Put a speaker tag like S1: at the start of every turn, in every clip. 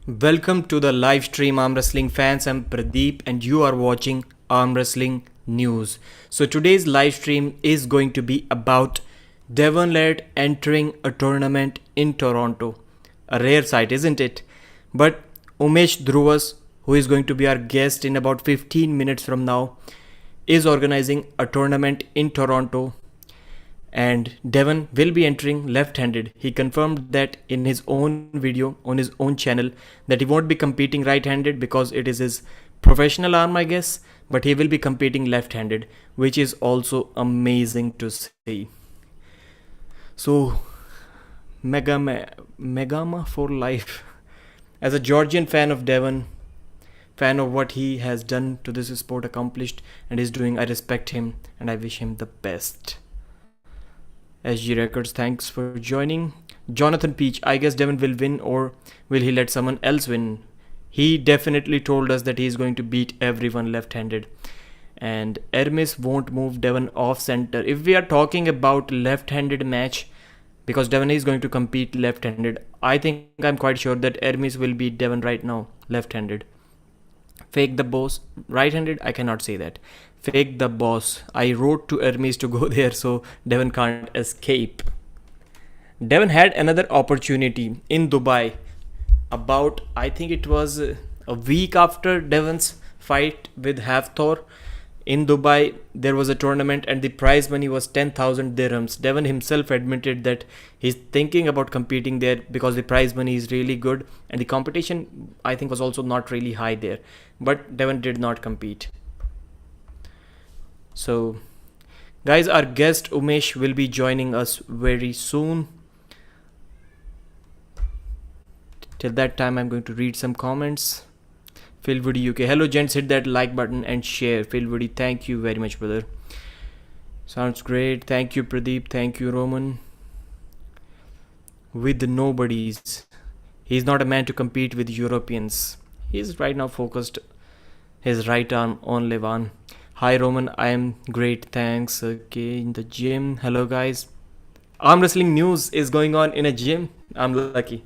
S1: Welcome to the live stream Arm Wrestling fans. I'm Pradeep and you are watching Arm Wrestling News. So today's live stream is going to be about Devon Larratt entering a tournament in Toronto. A rare sight, isn't it? But Umesh Dhruvas, who is going to be our guest in about 15 minutes from now, is organizing a tournament in Toronto, and Devon will be entering left-handed. He confirmed that in his own video on his own channel that he won't be competing right-handed because it is his professional arm, I guess, but he will be competing left-handed, which is also amazing to see. So Megama for life. As a Georgian fan of Devon, fan of what he has done to this sport, accomplished and is doing, I respect him and I wish him the best. SG Records, thanks for joining. Jonathan Peach, I guess Devon will win, or will he let someone else win? He definitely told us that he is going to beat everyone left-handed. And Hermes won't move Devon off center. If we are talking about left-handed match, because Devon is going to compete left-handed, I think I'm quite sure that Hermes will beat Devon right now, left-handed. Fake the boss, right-handed, I cannot say that. Fake the boss. I wrote to Hermes to go there so Devon can't escape. Devon had another opportunity in Dubai about, I think it was a week after Devon's fight with Hafthor. In Dubai, there was a tournament and the prize money was 10,000 dirhams. Devon himself admitted that he's thinking about competing there because the prize money is really good and the competition, I think, was also not really high there. But Devon did not compete. So, guys, our guest Umesh will be joining us very soon. Till that time, I'm going to read some comments. Phil Woody UK. Hello, gents. Hit that like button and share. Phil Woody, thank you very much, brother. Sounds great. Thank you, Pradeep. Thank you, Roman. With the nobodies. He's not a man to compete with Europeans. He's right now focused his right arm on Levan. Hi Roman, I am great, thanks. Okay, in the gym. Hello guys. Arm Wrestling News is going on in a gym. I'm lucky.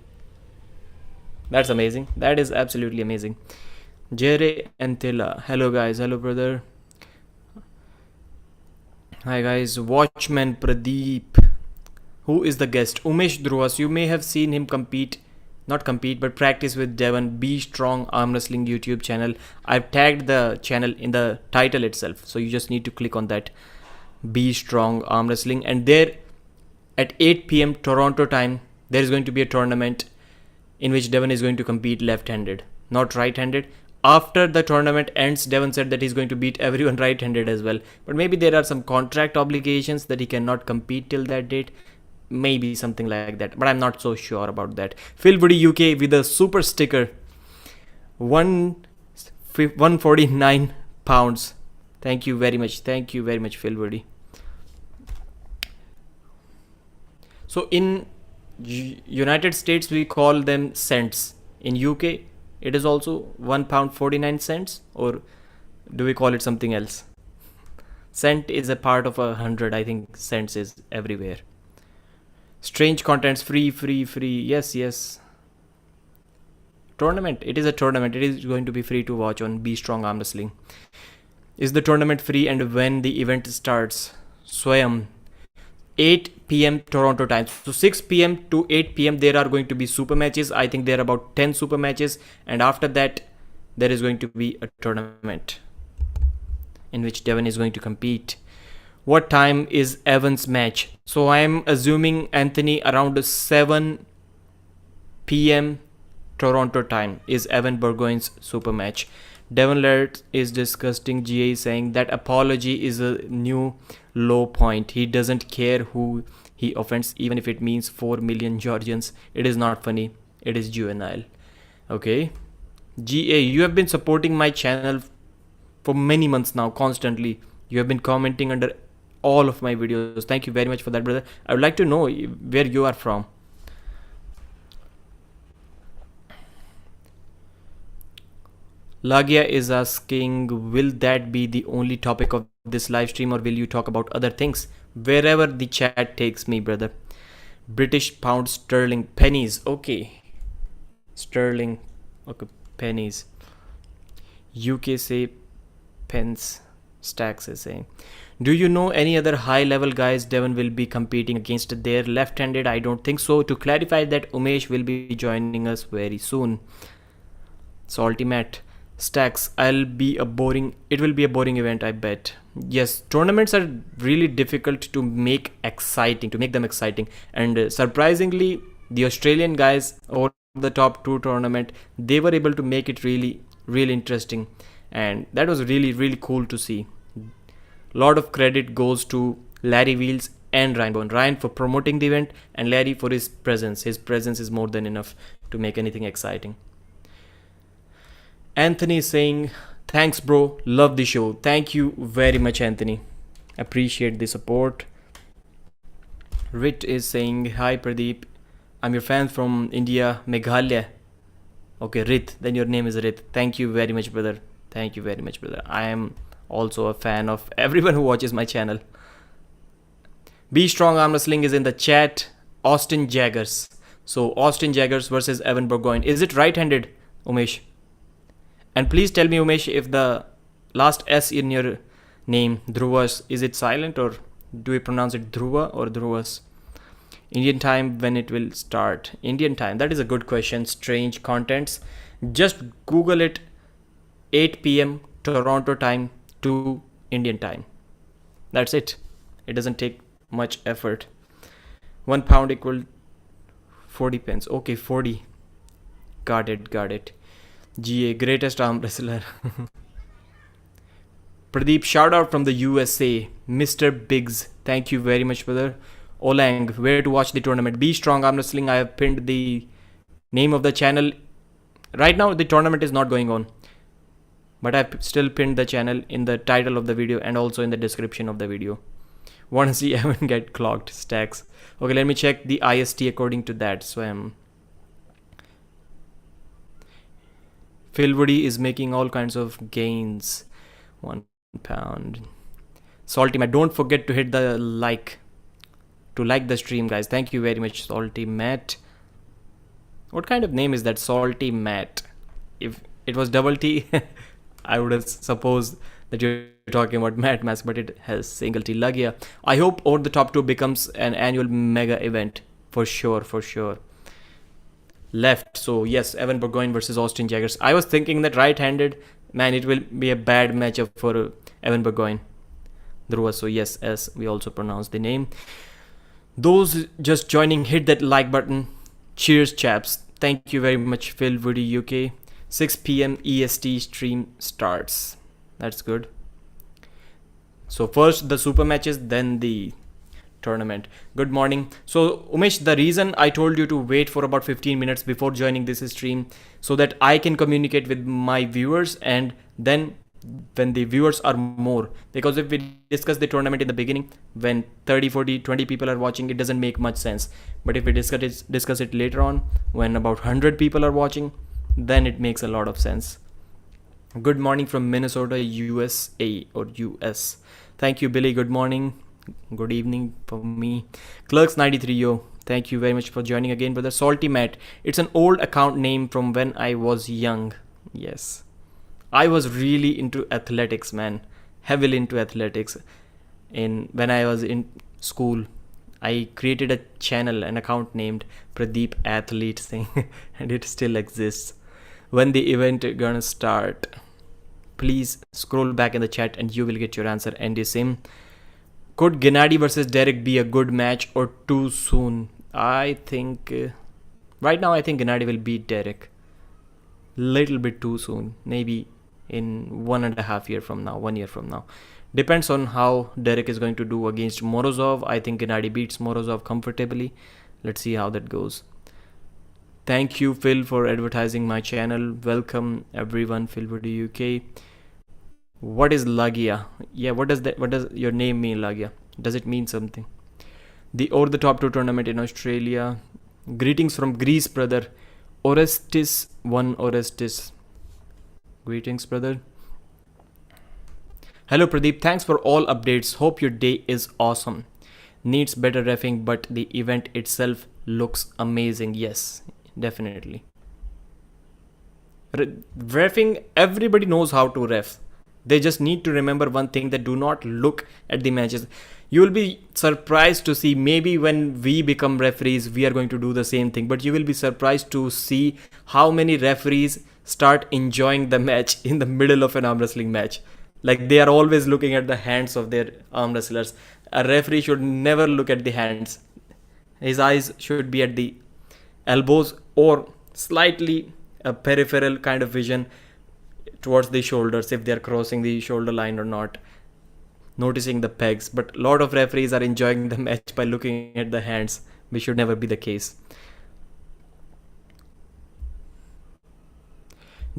S1: That's amazing. That is absolutely amazing. Jere Antilla. Hello guys. Hello brother. Hi guys. Watchman Pradeep. Who is the guest? Umesh Dhruvas. You may have seen him but practice with Devon. Be Strong Arm Wrestling YouTube channel. I've tagged the channel in the title itself, so you just need to click on that. Be Strong Arm Wrestling, and there at 8 p.m. Toronto time there is going to be a tournament in which Devon is going to compete left-handed, not right-handed. After the tournament ends, Devon said that he's going to beat everyone right-handed as well, but maybe there are some contract obligations that he cannot compete till that date. Maybe something like that, but I'm not so sure about that. Phil Woody UK with a super sticker. 149 pounds. Thank you very much. Thank you very much, Phil Woody. So in United States, we call them cents. In UK, it is also £1.49, or do we call it something else? Cent is a part of 100. I think cents is everywhere. Strange contents, free. Yes. Tournament. It is a tournament. It is going to be free to watch on Be Strong Arm Wrestling. Is the tournament free and when the event starts? Swayam. 8 p.m. Toronto time. So 6 p.m. to 8 p.m. there are going to be super matches. I think there are about 10 super matches. And after that, there is going to be a tournament in which Devon is going to compete. What time is Evan's match? So I am assuming, Anthony, around 7 p.m. Toronto time is Evan Burgoyne's super match. Devon Larratt is disgusting. GA saying that apology is a new low point. He doesn't care who he offends, even if it means 4 million Georgians. It is not funny. It is juvenile. Okay. GA, you have been supporting my channel for many months now, constantly. You have been commenting under all of my videos. Thank you very much for that, brother. I would like to know where you are from. Lagia is asking, will that be the only topic of this live stream, or will you talk about other things? Wherever the chat takes me, brother. British pound sterling pennies. Okay. Sterling Okay, pennies. UK say pence. Stacks is saying. Do you know any other high level guys Devon will be competing against? Their left handed? I don't think so. To clarify that, Umesh will be joining us very soon. Salty Matt. Stacks. It will be a boring event, I bet. Yes, tournaments are really difficult to make them exciting. And surprisingly, the Australian guys or the top two tournament, they were able to make it really, really interesting. And that was really, really cool to see. Lot of credit goes to Larry Wheels and Ryan Bowen. Ryan for promoting the event and Larry for his presence. His presence is more than enough to make anything exciting. Anthony is saying, thanks bro, love the show. Thank you very much, Anthony. Appreciate the support. Rit is saying, hi Pradeep, I'm your fan from India, Meghalaya. Okay, Rit, then your name is Rit. Thank you very much, brother. Thank you very much, brother. I am also a fan of everyone who watches my channel. Be Strong Arm Wrestling is in the chat. Austin Jaggers. So Austin Jaggers versus Evan Burgoyne. Is it right-handed, Umesh? And please tell me, Umesh, if the last S in your name, Dhruvas, is it silent or do we pronounce it Dhruva or Dhruvas? Indian time, when it will start? Indian time, that is a good question. Strange contents. Just Google it. 8 p.m. Toronto time to Indian time. That's it. It doesn't take much effort. 1 pound equal 40 pence. Okay, 40. Got it. GA, greatest arm wrestler. Pradeep, shout out from the USA. Mr. Biggs, thank you very much, brother. Olang, where to watch the tournament? Be Strong Arm Wrestling. I have pinned the name of the channel. Right now, the tournament is not going on, but I've still pinned the channel in the title of the video and also in the description of the video. Want to see Evan get clogged? Stacks. Okay, let me check the IST according to that. So Phil Woody is making all kinds of gains. 1 pound. Salty Matt, don't forget to hit the like. To like the stream, guys. Thank you very much, Salty Matt. What kind of name is that, Salty Matt? If it was double T, I would have supposed that you're talking about Matt Mask, but it has single T. Lagia. I hope Over the Top 2 becomes an annual mega event. For sure. Left. So yes, Evan Burgoyne versus Austin Jaggers. I was thinking that right-handed, man, it will be a bad matchup for Evan Burgoyne. Dhruva. So yes, as we also pronounce the name. Those just joining, hit that like button. Cheers, chaps. Thank you very much, Phil Woody UK. 6 p.m. EST stream starts. That's good. So first the super matches, then the tournament. Good morning. So Umesh, the reason I told you to wait for about 15 minutes before joining this stream so that I can communicate with my viewers, and then when the viewers are more, because if we discuss the tournament in the beginning when 30, 40, 20 people are watching, it doesn't make much sense. But if we discuss it later on when about 100 people are watching, then it makes a lot of sense. Good morning from Minnesota, USA or US. Thank you, Billy. Good morning. Good evening for me. Clerks93, yo. Thank you very much for joining again, brother. Salty Matt. It's an old account name from when I was young. Yes. I was really into athletics, man. Heavily into athletics. When I was in school, I created a channel, an account named Pradeep Athlete thing, and it still exists. When the event gonna start? Please scroll back in the chat and you will get your answer. Andy Sim. Could Gennady versus Derek be a good match or too soon? I think right now I think Gennady will beat Derek. Little bit too soon. Maybe in 1.5 years from now, 1 year from now. Depends on how Derek is going to do against Morozov. I think Gennady beats Morozov comfortably. Let's see how that goes. Thank you, Phil, for advertising my channel. Welcome everyone, Phil for the UK. What is Lagia? Yeah, what does your name mean, Lagia? Does it mean something? The Over the Top 2 tournament in Australia. Greetings from Greece, brother. Orestes. Greetings, brother. Hello, Pradeep. Thanks for all updates. Hope your day is awesome. Needs better reffing, but the event itself looks amazing. Yes, definitely. Refing, everybody knows how to ref. They just need to remember one thing, that do not look at the matches. You will be surprised to see, maybe when we become referees, we are going to do the same thing. But you will be surprised to see how many referees start enjoying the match in the middle of an arm wrestling match. Like, they are always looking at the hands of their arm wrestlers. A referee should never look at the hands. His eyes should be at the elbows, or slightly a peripheral kind of vision towards the shoulders, if they are crossing the shoulder line or not, noticing the pegs. But a lot of referees are enjoying the match by looking at the hands, which should never be the case.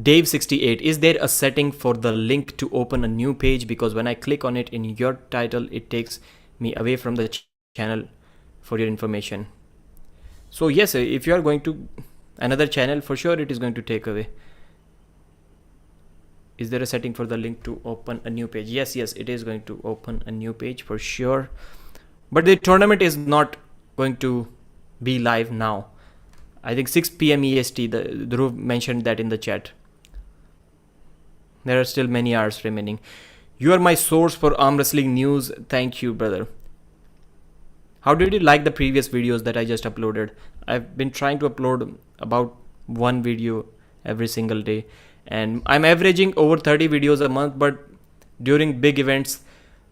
S1: Dave68, is there a setting for the link to open a new page? Because when I click on it in your title, it takes me away from the channel for your information. So yes, if you are going to another channel, for sure it is going to take away. Is there a setting for the link to open a new page? Yes, it is going to open a new page for sure. But the tournament is not going to be live now. I think 6 p.m. EST, the Dhruv mentioned that in the chat. There are still many hours remaining. You are my source for arm wrestling news. Thank you, brother. How did you like the previous videos that I just uploaded? I've been trying to upload about one video every single day, and I'm averaging over 30 videos a month, but during big events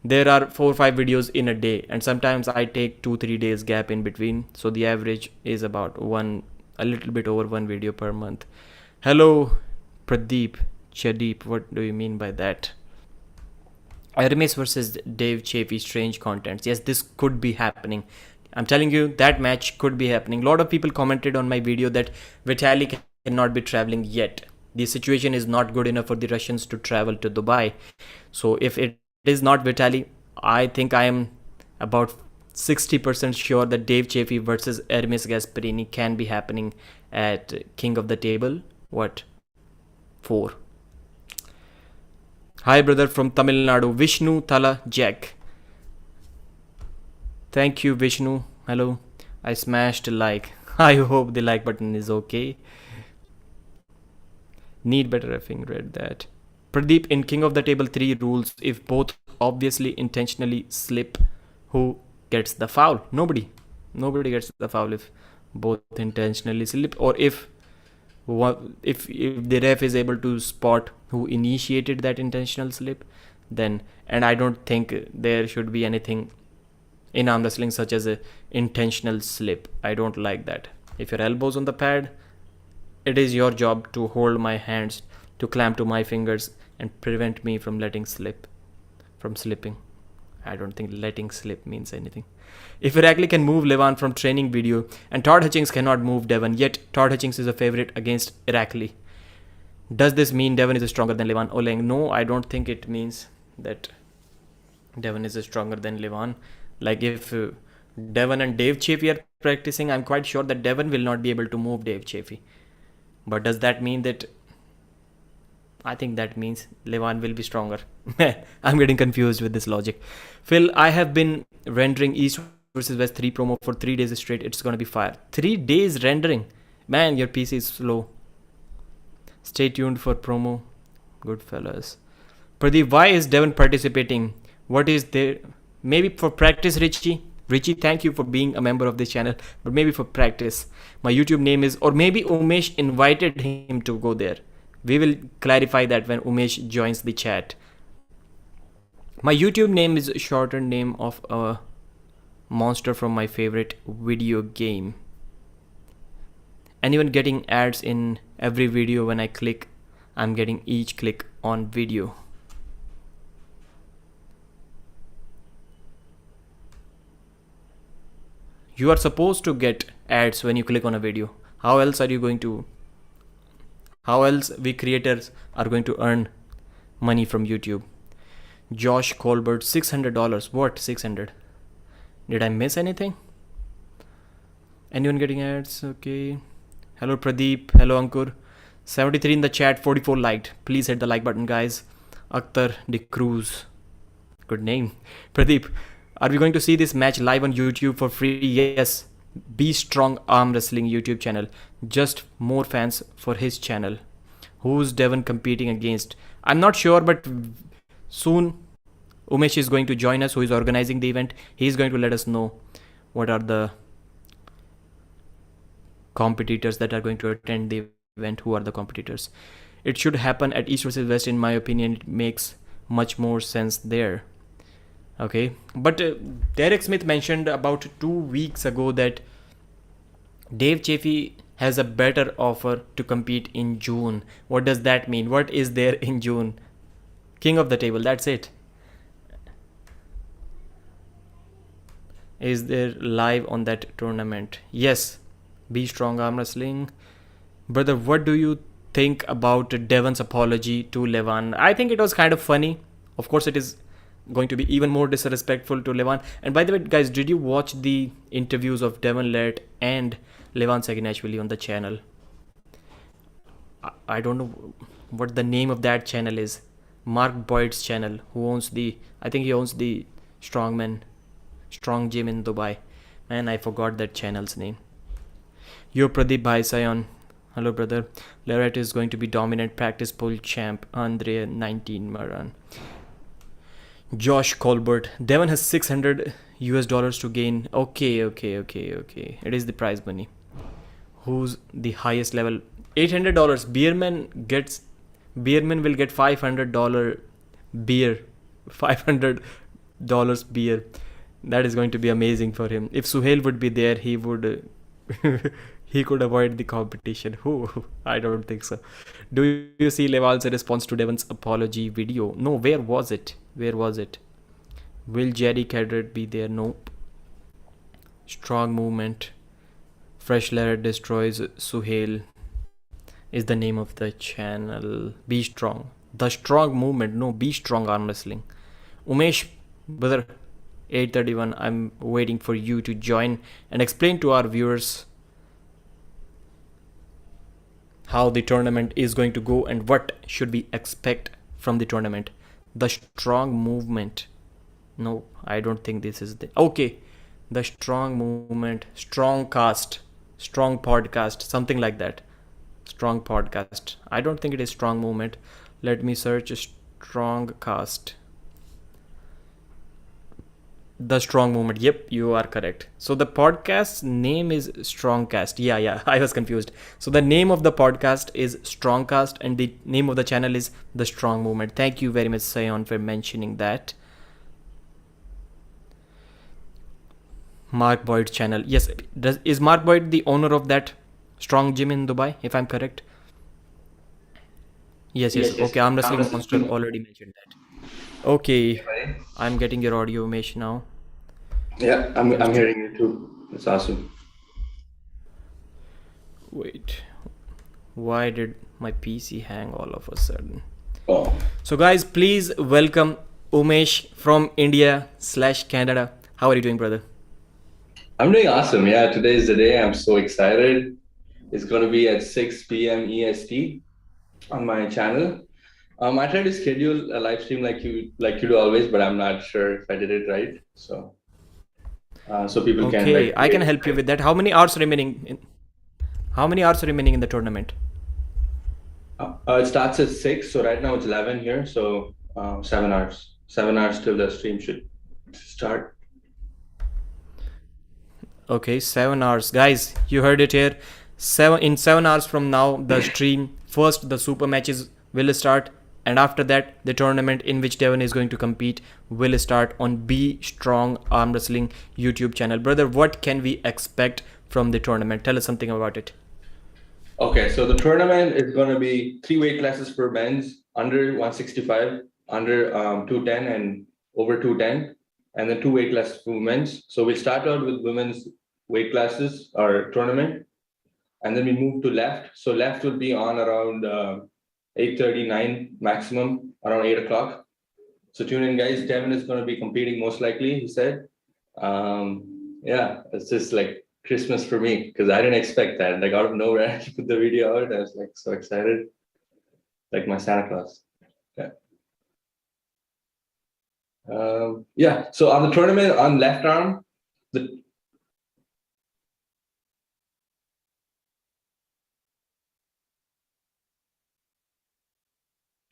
S1: there are 4 or 5 videos in a day, and sometimes I take 2-3 days gap in between, so the average is about a little bit over 1 video per month. Hello Pradeep Chadeep, what do you mean by that? Hermes versus Dave Chaffee, strange contents. Yes, this could be happening. I'm telling you, that match could be happening. A lot of people commented on my video that Vitaly cannot be traveling yet. The situation is not good enough for the Russians to travel to Dubai. So if it is not Vitaly, I think I am about 60% sure that Dave Chaffee versus Hermes Gasparini can be happening at King of the Table. 4. Hi brother from Tamil Nadu, Vishnu Thala Jack. Thank you Vishnu. Hello. I smashed a like. I hope the like button is okay. Need better effing, read that. Pradeep, in King of the Table 3 rules, if both obviously intentionally slip, who gets the foul? Nobody gets the foul if both intentionally slip, or if the ref is able to spot who initiated that intentional slip, then. And I don't think there should be anything in arm wrestling such as a intentional slip. I don't like that. If your elbow's on the pad, it is your job to hold my hands, to clamp to my fingers and prevent me from slipping. I don't think letting slip means anything. If Irakli can move Levan from training video and Todd Hutchings cannot move Devon, yet Todd Hutchings is a favorite against Irakli, does this mean Devon is stronger than Levan Oleng? No, I don't think it means that Devon is stronger than Levan. Like, if Devon and Dave Chaffee are practicing, I'm quite sure that Devon will not be able to move Dave Chaffee. But does that mean that? I think that means Levan will be stronger. I'm getting confused with this logic. Phil, I have been rendering East versus West 3 promo for 3 days straight. It's gonna be fire. 3 days rendering? Man, your PC is slow. Stay tuned for promo. Good fellas. Pradeep, why is Devon participating? What is there? Maybe for practice, Richie. Richie, thank you for being a member of this channel, but maybe for practice. My YouTube name is, or maybe Umesh invited him to go there. We will clarify that when Umesh joins the chat. My YouTube name is a shortened name of a monster from my favorite video game. Anyone getting ads in every video when I click? I'm getting each click on video. You are supposed to get ads when you click on a video. How else we creators are going to earn money from YouTube? Josh Colbert, $600. What? 600? Did I miss anything? Anyone getting ads? Okay. Hello Pradeep. Hello Ankur. 73 in the chat, 44 liked. Please hit the like button, guys. Akhtar De Cruz. Good name. Pradeep, are we going to see this match live on YouTube for free? Yes. Be Strong Arm Wrestling YouTube channel. Just more fans for his channel. Who's Devon competing against? I'm not sure, but soon Umesh is going to join us, who is organizing the event. He's going to let us know what are the competitors that are going to attend the event, who are the competitors. It should happen at East versus West. In my opinion, it makes much more sense there. Okay, but Derek Smith mentioned about 2 weeks ago that Dave Chaffee has a better offer to compete in June. What does that mean? What is there in June? King of the table, that's it. Is there live on that tournament? Yes. Be Strong Arm Wrestling. Brother, what do you think about Devon's apology to Levan? I think it was kind of funny. Of course, it is going to be even more disrespectful to Levan. And by the way, guys, did you watch the interviews of Devon Larratt and Levan Saginashvili on the channel? I don't know what the name of that channel is. Mark Boyd's channel, who owns the, I think he owns the Strong Gym in Dubai. Man, I forgot that channel's name. Yo, Pradeep Bhai Sayon. Hello, brother. Larratt is going to be dominant practice pool champ. Andre 19 Maran. Josh Colbert. Devon has $600 to gain. Okay. It is the prize money. Who's the highest level? $800. Beerman will get $500 beer. $500 beer. That is going to be amazing for him. If Suhail would be there, he would he could avoid the competition. Who? I don't think so. Do you see Leval's response to Devon's apology video? No, where was it? Will Jerry Cadret be there? Nope. Strong movement. Fresh Larratt destroys Suhail is the name of the channel. Be Strong. The Strong Movement. No, Be Strong Arm Wrestling. Umesh, brother, 8:31. I'm waiting for you to join and explain to our viewers how the tournament is going to go and what should we expect from the tournament. The Strong Movement. No, I don't think this is the... Okay. The Strong Movement. Strong Cast. Strong Podcast. Something like that. Strong Podcast. I don't think it is Strong Movement. Let me search Strong Cast. The Strong Movement. Yep, you are correct. So the podcast's name is Strongcast. Yeah, I was confused. So the name of the podcast is Strongcast and the name of the channel is The Strong Movement. Thank you very much, Sayon, for mentioning that. Mark Boyd's channel. Yes, is Mark Boyd the owner of that Strong Gym in Dubai, if I'm correct? Yes. Okay, Arm Wrestling Monster already mentioned that. Okay, I'm getting your audio, Umesh, now.
S2: Yeah, I'm hearing you too. That's awesome.
S1: Wait, why did my PC hang all of a sudden?
S2: Oh.
S1: So guys, please welcome Umesh from India/Canada. How are you doing, brother?
S2: I'm doing awesome. Yeah, today is the day. I'm so excited. It's going to be at 6 p.m. EST on my channel. I tried to schedule a live stream like you do always, but I'm not sure if I did it right. So people can.
S1: Okay, I can help you with that. How many hours remaining in the tournament?
S2: It starts at 6, so right now it's 11 here. So 7 hours. 7 hours till the stream should start.
S1: Okay, 7 hours. Guys, you heard it here. 7 hours from now, the stream, first the super matches will start, and after that, the tournament in which Devon is going to compete will start on Be Strong Arm Wrestling YouTube channel. Brother, what can we expect from the tournament? Tell us something about it.
S2: Okay, so the tournament is going to be 3 weight classes for men's, under 165, under 210, and over 210, and then 2 weight classes for women's. So we'll start out with women's weight classes or tournament, and then we move to left. So left will be on around 8:39 maximum, around 8 o'clock. So tune in, guys. Devon is going to be competing most likely, he said. Yeah, it's just like Christmas for me because I didn't expect that. Like out of nowhere, he put the video out. I was like so excited, like my Santa Claus. Yeah. Yeah. So on the tournament on left arm,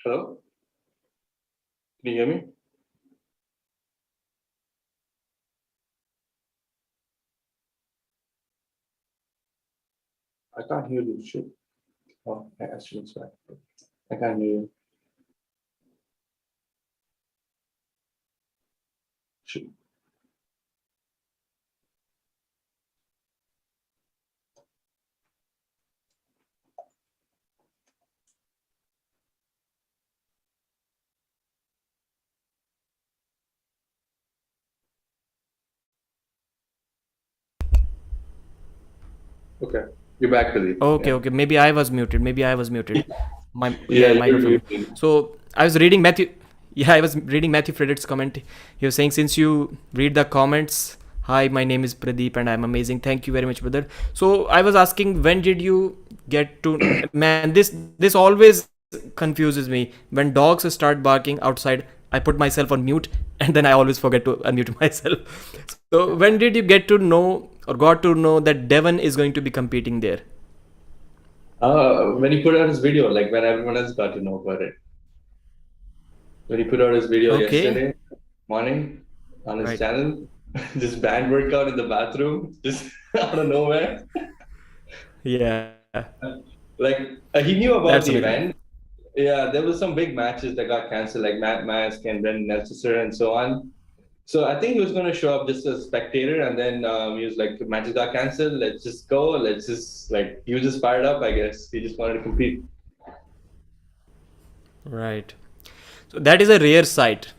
S2: Hello? Can you hear me? I can't hear you. Shit. Oh, I actually it's back. I can't hear you. Shit. Okay. You're back, Pradeep.
S1: Okay,
S2: Yeah.
S1: okay. Maybe I was muted. Maybe I was muted. My
S2: Yeah,
S1: yeah,
S2: you're
S1: microphone.
S2: muted.
S1: So I was reading Matthew. Yeah, I was reading Matthew Frederick's comment. He was saying, since you read the comments, hi, my name is Pradeep and I'm amazing. Thank you very much, brother. So I was asking, when did you get to? Man, this always confuses me. When dogs start barking outside, I put myself on mute, and then I always forget to unmute myself. So when did you get to know or got to know that Devon is going to be competing there?
S2: When he put out his video, like when everyone else got to know about it. When he put out his video
S1: Okay,
S2: yesterday morning on his
S1: right.
S2: channel, this band workout in the bathroom, just out of nowhere.
S1: Yeah,
S2: Like he knew about
S1: that's
S2: the
S1: amazing.
S2: event. Yeah, there was some big matches that got canceled, like Matt Mask and Brendan Nelson and so on. So I think he was going to show up just as a spectator, and then he was like, "Matches got canceled. Let's just go. Let's just like." He was just fired up, I guess. He just wanted to compete.
S1: Right. So that is a rare sight.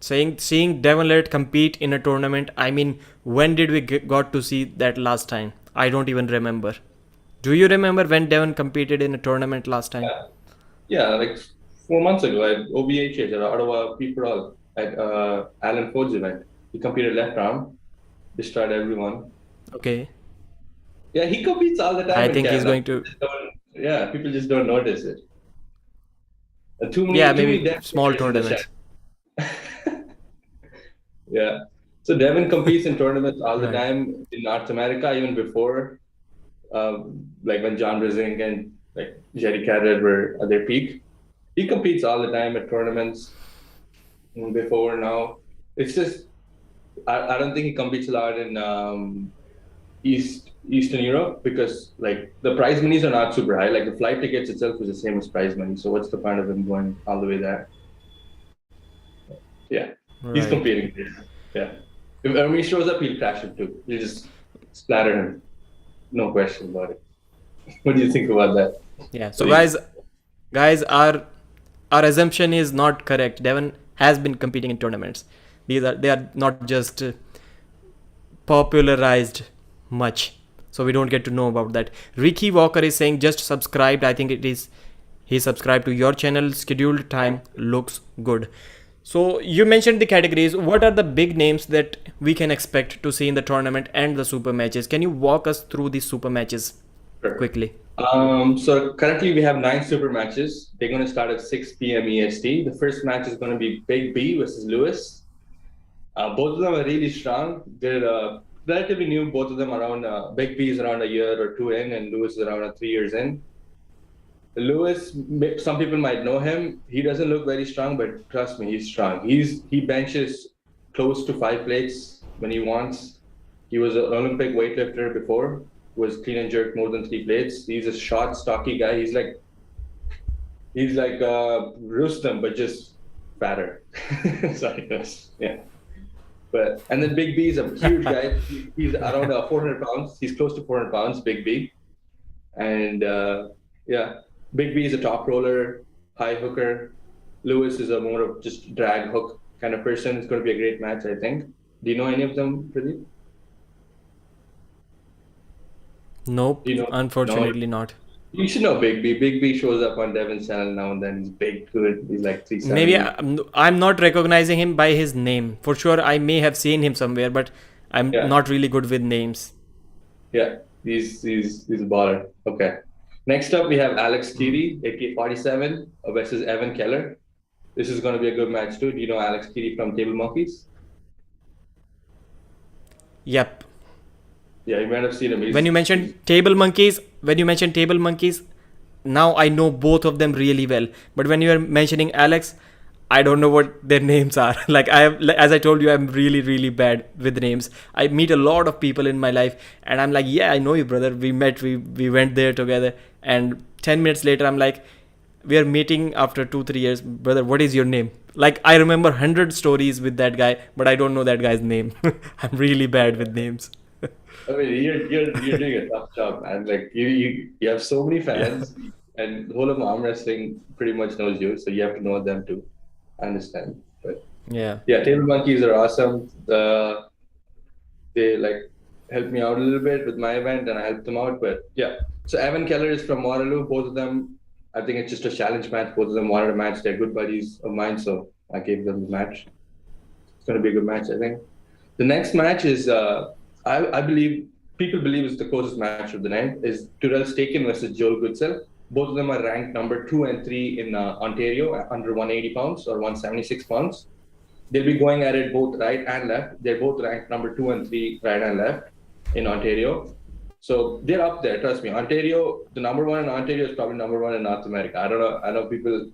S1: Seeing Devon Larratt compete in a tournament. I mean, when did we got to see that last time? I don't even remember. Do you remember when Devon competed in a tournament last time?
S2: Yeah, yeah, like 4 months ago at OBHH at Ottawa Free-for-All at Alan Ford's event. He competed left arm, destroyed everyone.
S1: Okay.
S2: Yeah, he competes all the time
S1: I
S2: in
S1: think he's
S2: Canada.
S1: going to.
S2: Yeah, people just don't notice it.
S1: Yeah,
S2: Too many
S1: maybe
S2: damn
S1: small
S2: players in the
S1: tournaments.
S2: chat. Yeah. So Devin competes in tournaments all the
S1: Right.
S2: time in North America, even before, like when John Brissing and like Jerry Cadret were at their peak. He competes all the time at tournaments before now. It's just I don't think he competes a lot in Eastern Europe because like the prize monies are not super high. Like the flight tickets itself is the same as prize money. So what's the point of him going all the way there? Yeah, he's
S1: Right.
S2: competing. Yeah, if Ermi shows up, he'll crash him too. He'll just splatter him. No question about it. What do you think about that?
S1: Yeah. So
S2: What do you?
S1: guys, our assumption is not correct. Devon has been competing in tournaments. They are not just popularized much, so we don't get to know about that. Ricky Walker is saying just subscribed. I think it is he subscribed to your channel. Scheduled time looks good. So you mentioned the categories. What are the big names that we can expect to see in the tournament and the super matches? Can you walk us through these super matches
S2: Sure.
S1: quickly?
S2: So currently we have 9 super matches. They're going to start at 6 p.m. EST. The first match is going to be Big B versus Lewis. Both of them are really strong. They're relatively new. Both of them around. Big B is around a year or two in, and Lewis is around 3 years in. Lewis, some people might know him. He doesn't look very strong, but trust me, he's strong. He benches close to 5 plates when he wants. He was an Olympic weightlifter before. Was clean and jerk more than 3 plates. He's a short, stocky guy. He's like Rustam, but just fatter. Sorry, yes, yeah. But and then Big B is a huge guy. He's around 400 pounds. He's close to 400 pounds. Big B. And yeah, Big B is a top roller, high hooker. Lewis is a more of just drag hook kind of person. It's going to be a great match, I think. Do you know any of them, Pradeep? Do
S1: Nope,
S2: you know? No,
S1: unfortunately not.
S2: you should know Big B. Big B shows up on Devon's channel now and then. He's big, good. He's like
S1: Maybe
S2: 370.
S1: I'm not recognizing him by his name. For sure, I may have seen him somewhere, but I'm
S2: Yeah,
S1: not really good with names.
S2: yeah. He's a baller. Okay. Next up, we have Alex Keedy, AK-47 versus Evan Keller. This is going to be a good match too. Do you know Alex Keedy from Table Monkeys?
S1: Yep.
S2: Yeah, you might have seen him.
S1: When you
S2: He's
S1: mentioned table monkeys, now I know both of them really well. But when you are mentioning Alex, I don't know what their names are. Like I have, as I told you, I'm really really bad with names. I meet a lot of people in my life, and I'm like, yeah, I know you, brother. We met, we went there together, and 10 minutes later, I'm like, we are meeting after 2 3 years, brother. What is your name? Like I remember 100 stories with that guy, but I don't know that guy's name. I'm really bad with names.
S2: I mean, you're doing a tough job, man. Like you have so many
S1: Yeah,
S2: fans, and the whole of arm wrestling pretty much knows you, so you have to know them too. I understand, but
S1: yeah.
S2: yeah, table monkeys are awesome. They like helped me out a little bit with my event, and I helped them out. But yeah, so Evan Keller is from Waterloo. Both of them, I think it's just a challenge match. Both of them wanted a match. They're good buddies of mine, so I gave them the match. It's going to be a good match, I think. The next match is, I believe, people believe it's the closest match of the night, is Tyrell Staken versus Joel Goodsell. Both of them are ranked number 2 and 3 in Ontario, under 180 pounds or 176 pounds. They'll be going at it both right and left. They're both ranked number 2 and 3 right and left in Ontario. So they're up there. Trust me. Ontario, the number one in Ontario is probably number one in North America. I don't know. I know people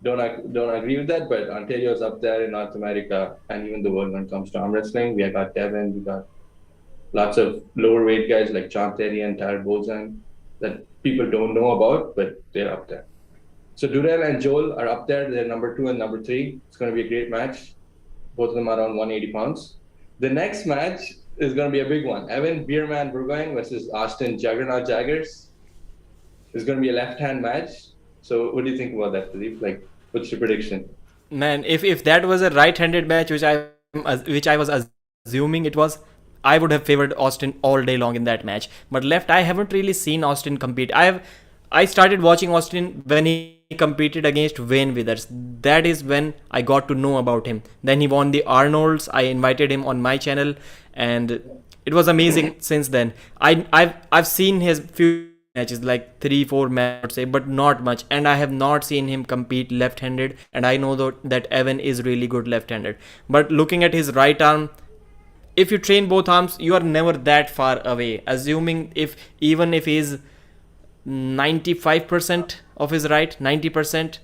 S2: don't agree with that, but Ontario is up there in North America and even the world when it comes to arm wrestling. We got Devon, we got lots of lower weight guys like John Terry and Tyler Bolzan that people don't know about, but they're up there. So Durrell and Joel are up there. They're number 2 and number 3. It's going to be a great match. Both of them are around 180 pounds. The next match is going to be a big one. Evan Beerman Burgoyne versus Austin Juggernaut Jaggers. It's going to be a left-hand match. So what do you think about that, Pradeep? Like, what's your prediction?
S1: Man, if that was a right-handed match, which I was assuming it was, I would have favored Austin all day long in that match. But left, I haven't really seen Austin compete. I started watching Austin when he competed against Wayne Withers. That is when I got to know about him. Then he won the Arnolds. I invited him on my channel, and it was amazing. Since then, I've seen his few matches, like 3 4 matches, say, but not much. And I have not seen him compete left-handed. And I know that Evan is really good left-handed. But looking at his right arm, if you train both arms, you are never that far away. Assuming if even if he's 95% of his right, 90%,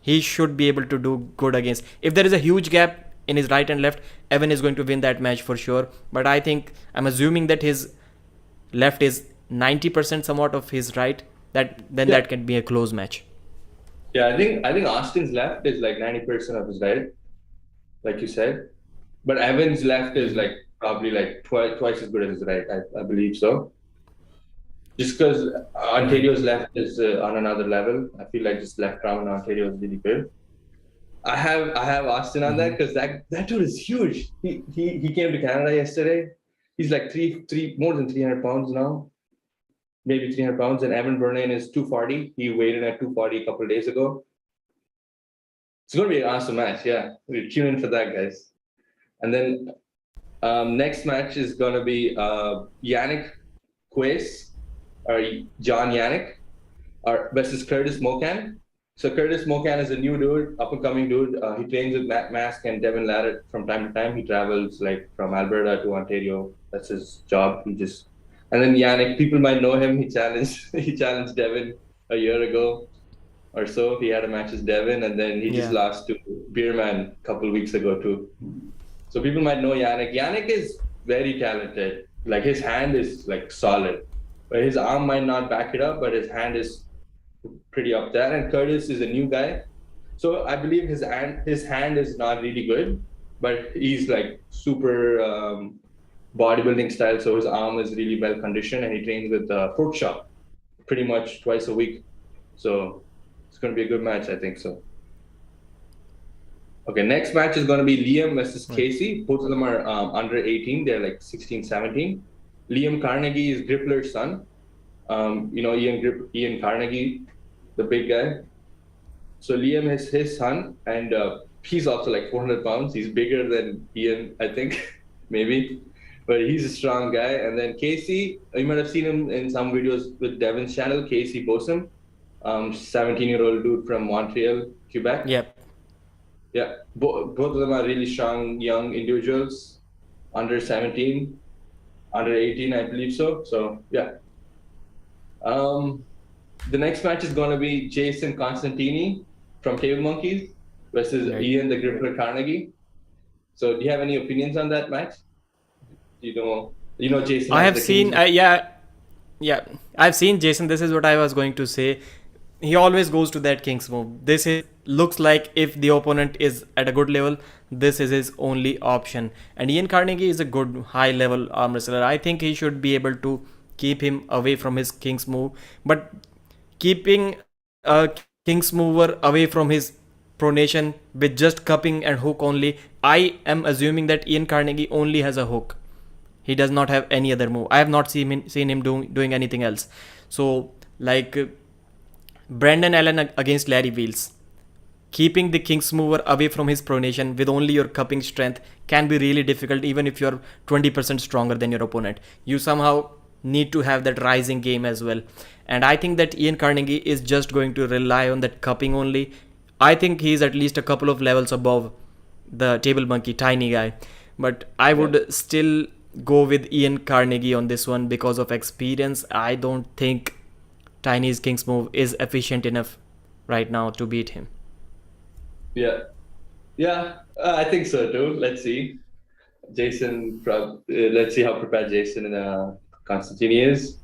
S1: he should be able to do good against. If there is a huge gap in his right and left, Evan is going to win that match for sure. But I'm assuming that his left is 90% somewhat of his right.
S2: Yeah,
S1: That can be a close match.
S2: yeah. I think Austin's left is like 90% of his right, like you said. But Evan's left is like probably like twice as good as his right. I believe so. Just because
S1: Right.
S2: Ontario's left is on another level. I feel like just left arm in Ontario is really good. I have Austin on that
S1: Mm-hmm.
S2: because that dude is huge. He came to Canada yesterday. He's like three more than 300 pounds now, maybe 300 pounds. And Evan Burnane is 240. He weighed in at 240 a couple of days ago. It's going to be an awesome match. Yeah, we tune in for that, guys. And then next match is going to be Yannick Quace or John Yannick or versus Curtis Mocan. So Curtis Mocan is a new dude, up and coming dude. He trains with Matt Mask and Devon Larratt from time to time. He travels like from Alberta to Ontario. That's his job. And then Yannick, people might know him. He challenged he challenged Devon a year ago or so. He had a match with Devon, and then he just
S1: Yeah.
S2: lost to Beerman a couple of weeks ago too. So people might know Yannick. Yannick is very talented. Like his hand is like solid, but his arm might not back it up. But his hand is pretty up there. And Curtis is a new guy, so I believe his hand is not really good, but he's like super bodybuilding style. So his arm is really well conditioned, and he trains with Pork Shop pretty much twice a week. So it's going to be a good match, I think so. Okay, next match is going to be Liam versus
S1: Right.
S2: Casey. Both of them are under 18. They're like 16, 17. Liam Carnegie is Grippler's son. Ian Carnegie, the big guy. So Liam is his son, and he's also like 400 pounds. He's bigger than Ian, I think, maybe. But he's a strong guy. And then Casey, you might have seen him in some videos with Devon's channel, Casey Bosom, 17-year-old dude from Montreal, Quebec.
S1: Yep.
S2: Yeah, both of them are really strong young individuals, under 17, under 18, I believe so. So yeah. Um, The next match is going to be Jason Constantini from Table Monkeys versus
S1: Right.
S2: Ian the Griffler Carnegie. So, do you have any opinions on that match? Jason
S1: I
S2: as
S1: have
S2: the King's.
S1: seen, yeah, I've seen Jason. This is what I was going to say. He always goes to that king's move. This is looks like if the opponent is at a good level, this is his only option. And Ian Carnegie is a good high level arm wrestler. I think he should be able to keep him away from his king's move. But keeping a king's mover away from his pronation with just cupping and hook only, I am assuming that Ian Carnegie only has a hook. He does not have any other move. I have not seen him doing anything else. So like Brandon Allen against Larry Wheels, keeping the King's mover away from his pronation with only your cupping strength can be really difficult, even if you're 20% stronger than your opponent. You somehow need to have that rising game as well. And I think that Ian Carnegie is just going to rely on that cupping only. I think he's at least a couple of levels above the table monkey, tiny guy. But I would still go with Ian Carnegie on this one because of experience. I don't think Tiny's King's move is efficient enough right now to beat him.
S2: Yeah, yeah, I think so too. Let's see. Let's see how prepared Jason and Constantine is.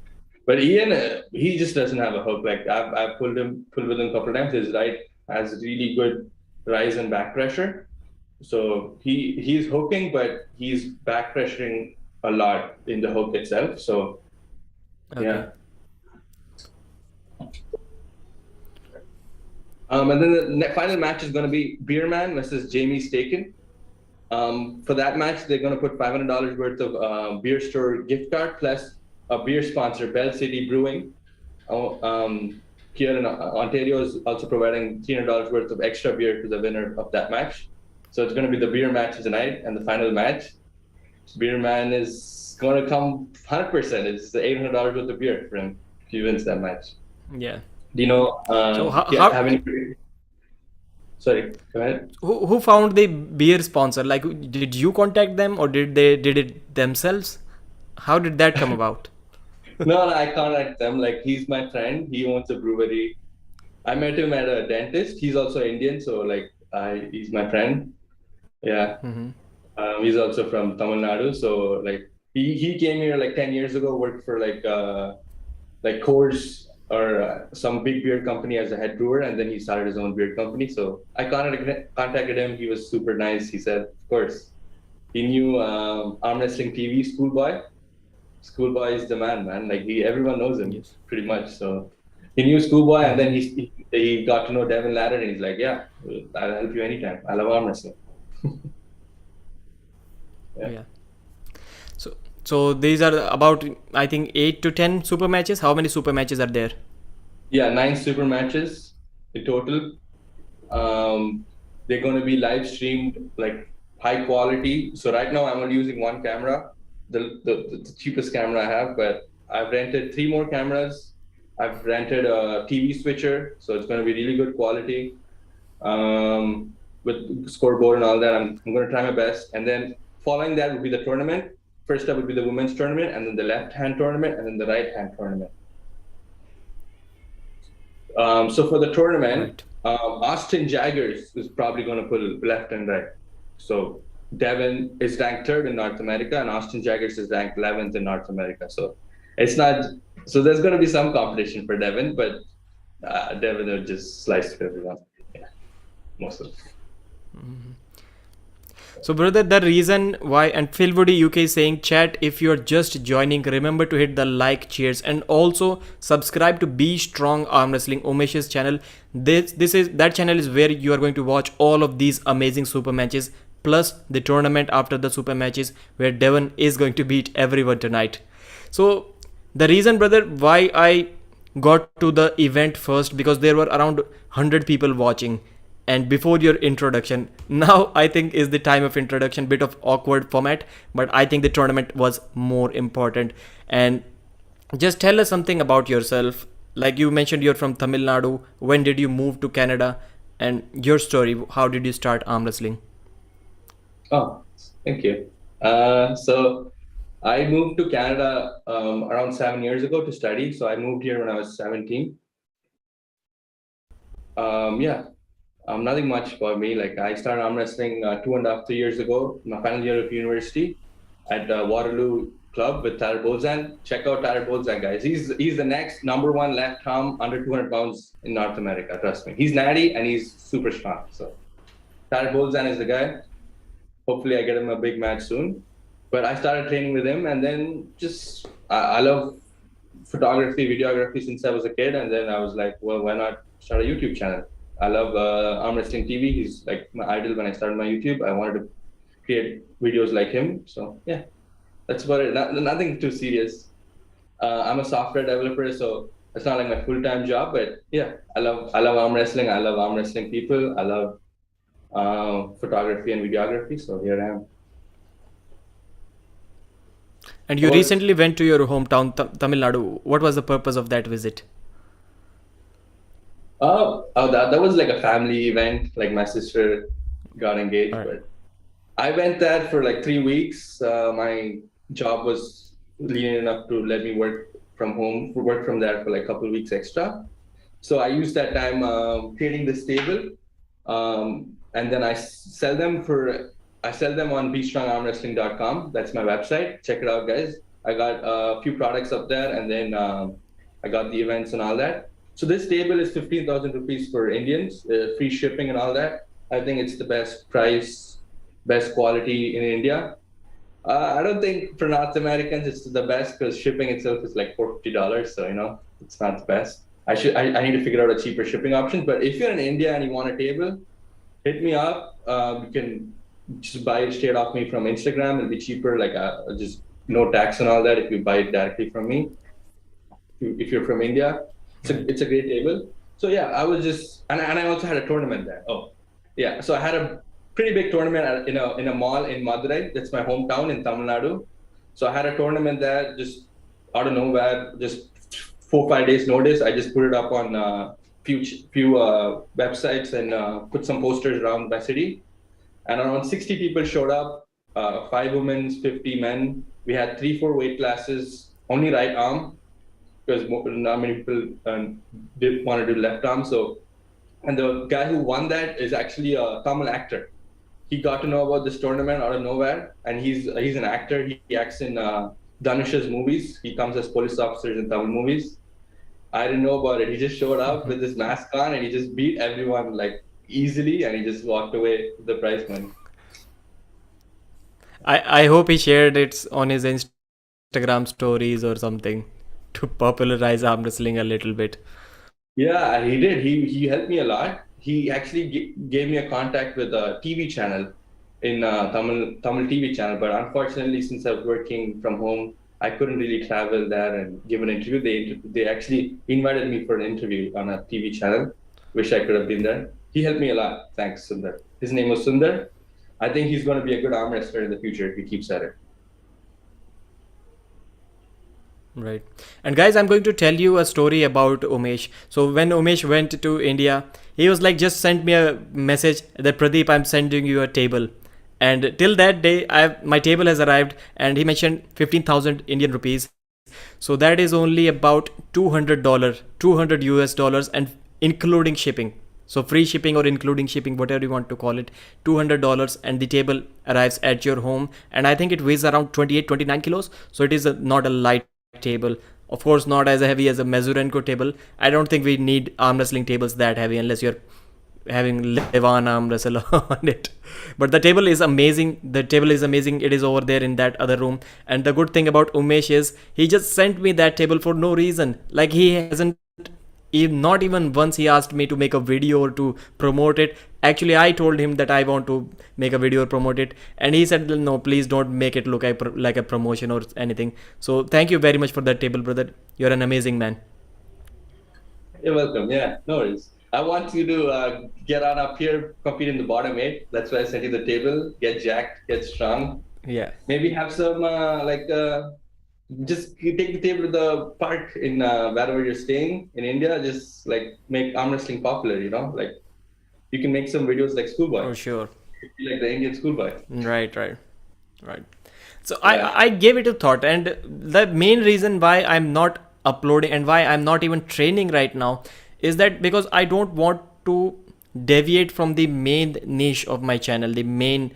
S2: But Ian, he just doesn't have a hook. Like I've pulled with him a couple of times. His right has really good rise and back pressure. So he's hooking, but he's back pressuring a lot in the hook itself. So
S1: Okay.
S2: yeah. And then the final match is going to be Beerman versus Jamie Staken. For that match, they're going to put $500 worth of beer store gift card plus a beer sponsor, Bell City Brewing. Here in Ontario is also providing $300 worth of extra beer to the winner of that match. So it's going to be the beer match tonight and the final match. Beerman is going to come 100%. It's the $800 worth of beer for him if he wins that match.
S1: Yeah.
S2: Do you know?
S1: So
S2: have any? Sorry, go ahead.
S1: Who found the beer sponsor? Like, did you contact them or did it themselves? How did that come about?
S2: No, I contact them. Like he's my friend. He owns a brewery. I met him at a dentist. He's also Indian, so like he's my friend. Yeah.
S1: Mm-hmm.
S2: He's also from Tamil Nadu. So like he came here like 10 years ago, worked for like Coors or some big beer company as a head brewer, and then he started his own beer company. So I contacted him. He was super nice. He said, of course, he knew Armwrestling TV Schoolboy. Schoolboy is the man. Like everyone knows him pretty much. So he knew Schoolboy, and then he got to know Devon Larratt, and he's like, yeah, I'll help you anytime. I love arm wrestling.
S1: Yeah. So these are about, I think, 8 to 10 super matches. How many super matches are there?
S2: Yeah, 9 super matches in total. They're going to be live streamed, like high quality. So right now I'm only using one camera, the cheapest camera I have, but I've rented 3 more cameras. I've rented a TV switcher, so it's going to be really good quality. With scoreboard and all that, I'm going to try my best. And then following that would be the tournament. First up would be the women's tournament, and then the left-hand tournament, and then the right-hand tournament. So for the tournament, Austin Jaggers is probably going to pull left and right. So Devon is ranked 3rd in North America, and Austin Jaggers is ranked 11th in North America. So it's not. So there's going to be some competition for Devon, but Devon will just slice through everyone. Yeah, most of it.
S1: Mm-hmm. So brother, the reason why, and Phil Woody UK is saying, chat, if you're just joining, remember to hit the like, cheers, and also subscribe to Be Strong Arm Wrestling, Umesh's channel. That channel is where you are going to watch all of these amazing super matches, plus the tournament after the super matches, where Devon is going to beat everyone tonight. So the reason, brother, why I got to the event first, because there were around 100 people watching. And before your introduction, now I think is the time of introduction, bit of awkward format, but I think the tournament was more important. And just tell us something about yourself. Like you mentioned, you're from Tamil Nadu. When did you move to Canada? And your story, how did you start arm wrestling?
S2: Oh, thank you. So I moved to Canada around 7 years ago to study. So I moved here when I was 17. Yeah, nothing much for me. Like I started arm wrestling 2.5, 3 years ago, my final year of university at Waterloo Club with Tyler Bolzan. Check out Tyler Bolzan, guys. He's the next number one left arm under 200 pounds in North America. Trust me. He's natty and he's super strong. So Tyler Bolzan is the guy. Hopefully, I get him a big match soon. But I started training with him, and then just I love photography, videography since I was a kid, and then I was like, well, why not start a YouTube channel? I love Arm Wrestling TV. He's like my idol when I started my YouTube. I wanted to create videos like him. So yeah, that's about it. Nothing too serious. I'm a software developer, so it's not like my full-time job. But yeah, I love arm wrestling. I love arm wrestling people. I love photography and videography. So here I am.
S1: And you
S2: Well,
S1: recently went to your hometown, Tamil Nadu. What was the purpose of that visit?
S2: that was like a family event. Like my sister got engaged,
S1: All right.
S2: but I went there for like 3 weeks. My job was lenient enough to let me work from home, work from there for like a couple of weeks extra. So I used that time creating this table, and then I sell them on BeStrongArmWrestling.com. That's my website. Check it out, guys. I got a few products up there, and then I got the events and all that. So this table is 15,000 rupees for Indians, free shipping and all that. I think it's the best price, best quality in India. I don't think for North Americans it's the best because shipping itself is like $450. So it's not the best. I need to figure out a cheaper shipping option. But if you're in India and you want a table, hit me up. You can just buy it straight off me from Instagram. It'll be cheaper, like just no tax and all that if you buy it directly from me. If you're from India, it's a great table. So yeah, I was just and I also had a tournament there. Oh, yeah. So I had a pretty big tournament in a mall in Madurai. That's my hometown in Tamil Nadu. So I had a tournament there just out of nowhere, just 4 5 days notice. I just put it up on few websites and put some posters around my city. And around 60 people showed up, 5 women, 50 men. We had 3 4 weight classes, only right arm, because not many people did want to do left arm. So, and the guy who won that is actually a Tamil actor. He got to know about this tournament out of nowhere, and he's an actor. He acts in Dhanush's movies. He comes as police officers in Tamil movies. I didn't know about it. He just showed up with his mask on, and he just beat everyone like easily, and he just walked away with the prize money.
S1: I hope he shared it on his Instagram stories or something to popularize arm wrestling a little bit.
S2: Yeah, he did. He helped me a lot. He actually gave me a contact with a TV channel in Tamil TV channel. But unfortunately, since I was working from home, I couldn't really travel there and give an interview. They actually invited me for an interview on a TV channel. Wish I could have been there. He helped me a lot. Thanks, Sundar. His name was Sundar. I think he's going to be a good arm wrestler in the future if he keeps at it.
S1: Right. And guys, I'm going to tell you a story about Umesh. So when Umesh went to India, he was like, just sent me a message that Pradeep, I'm sending you a table. And till that day, my table has arrived, and he mentioned 15,000 Indian rupees. So that is only about $200, 200 US dollars, and including shipping. So free shipping or including shipping, whatever you want to call it, $200, and the table arrives at your home. And I think it weighs around 28, 29 kilos. So it is not a light table. Of course, not as heavy as a Mazurenko table. I don't think we need arm wrestling tables that heavy unless you're having Devon arm wrestle on it. But the table is amazing. It is over there in that other room. And the good thing about Umesh is he just sent me that table for no reason. Like he hasn't, not even once he asked me to make a video or to promote it. Actually, I told him that I want to make a video or promote it, and he said, no, please don't make it look like a promotion or anything. So thank you very much for that table, brother. You're an amazing man.
S2: You're welcome. Yeah, no worries. I want you to get on up here, compete in the bottom 8. That's why I sent you the table. Get jacked, get strong.
S1: Yeah.
S2: Maybe have some just take the table to the park in wherever you're staying in India. Just like make arm wrestling popular. Like you can make some videos like schoolboy.
S1: For sure.
S2: Like the Indian schoolboy.
S1: Right. So
S2: Yeah.
S1: I gave it a thought, and the main reason why I'm not uploading and why I'm not even training right now is that because I don't want to deviate from the main niche of my channel, the main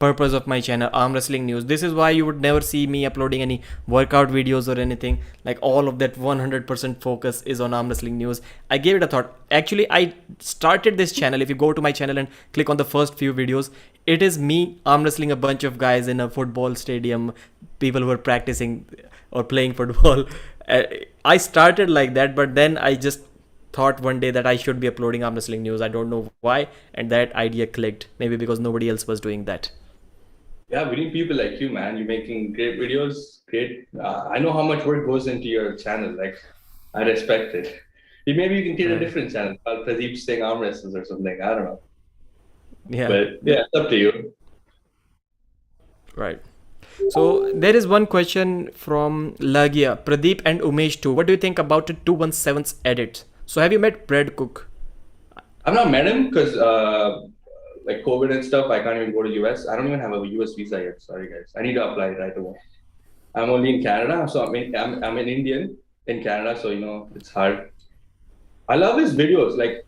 S1: purpose of my channel, arm wrestling news. This is why you would never see me uploading any workout videos or anything. Like, all of that 100% focus is on arm wrestling news. I gave it a thought. Actually, I started this channel. If you go to my channel and click on the first few videos, it is me arm wrestling a bunch of guys in a football stadium, people who are practicing or playing football. I started like that, but then I just thought one day that I should be uploading arm wrestling news. I don't know why, and that idea clicked. Maybe because nobody else was doing that.
S2: Yeah, we need people like you, man. You're making great videos. Great. I know how much work goes into your channel. Like, I respect it. Maybe you can create a different channel called Pradeep Singh Arm Wrestles or something. I don't know.
S1: Yeah.
S2: But yeah, it's up to you.
S1: Right. So there is one question from Lagia, Pradeep and Umesh too. What do you think about the 217's edits? So have you met Brad Cook?
S2: I've not met him because like COVID and stuff, I can't even go to US. I don't even have a US visa yet. Sorry, guys. I need to apply right away. I'm only in Canada, so I'm an Indian in Canada, so it's hard. I love his videos. Like,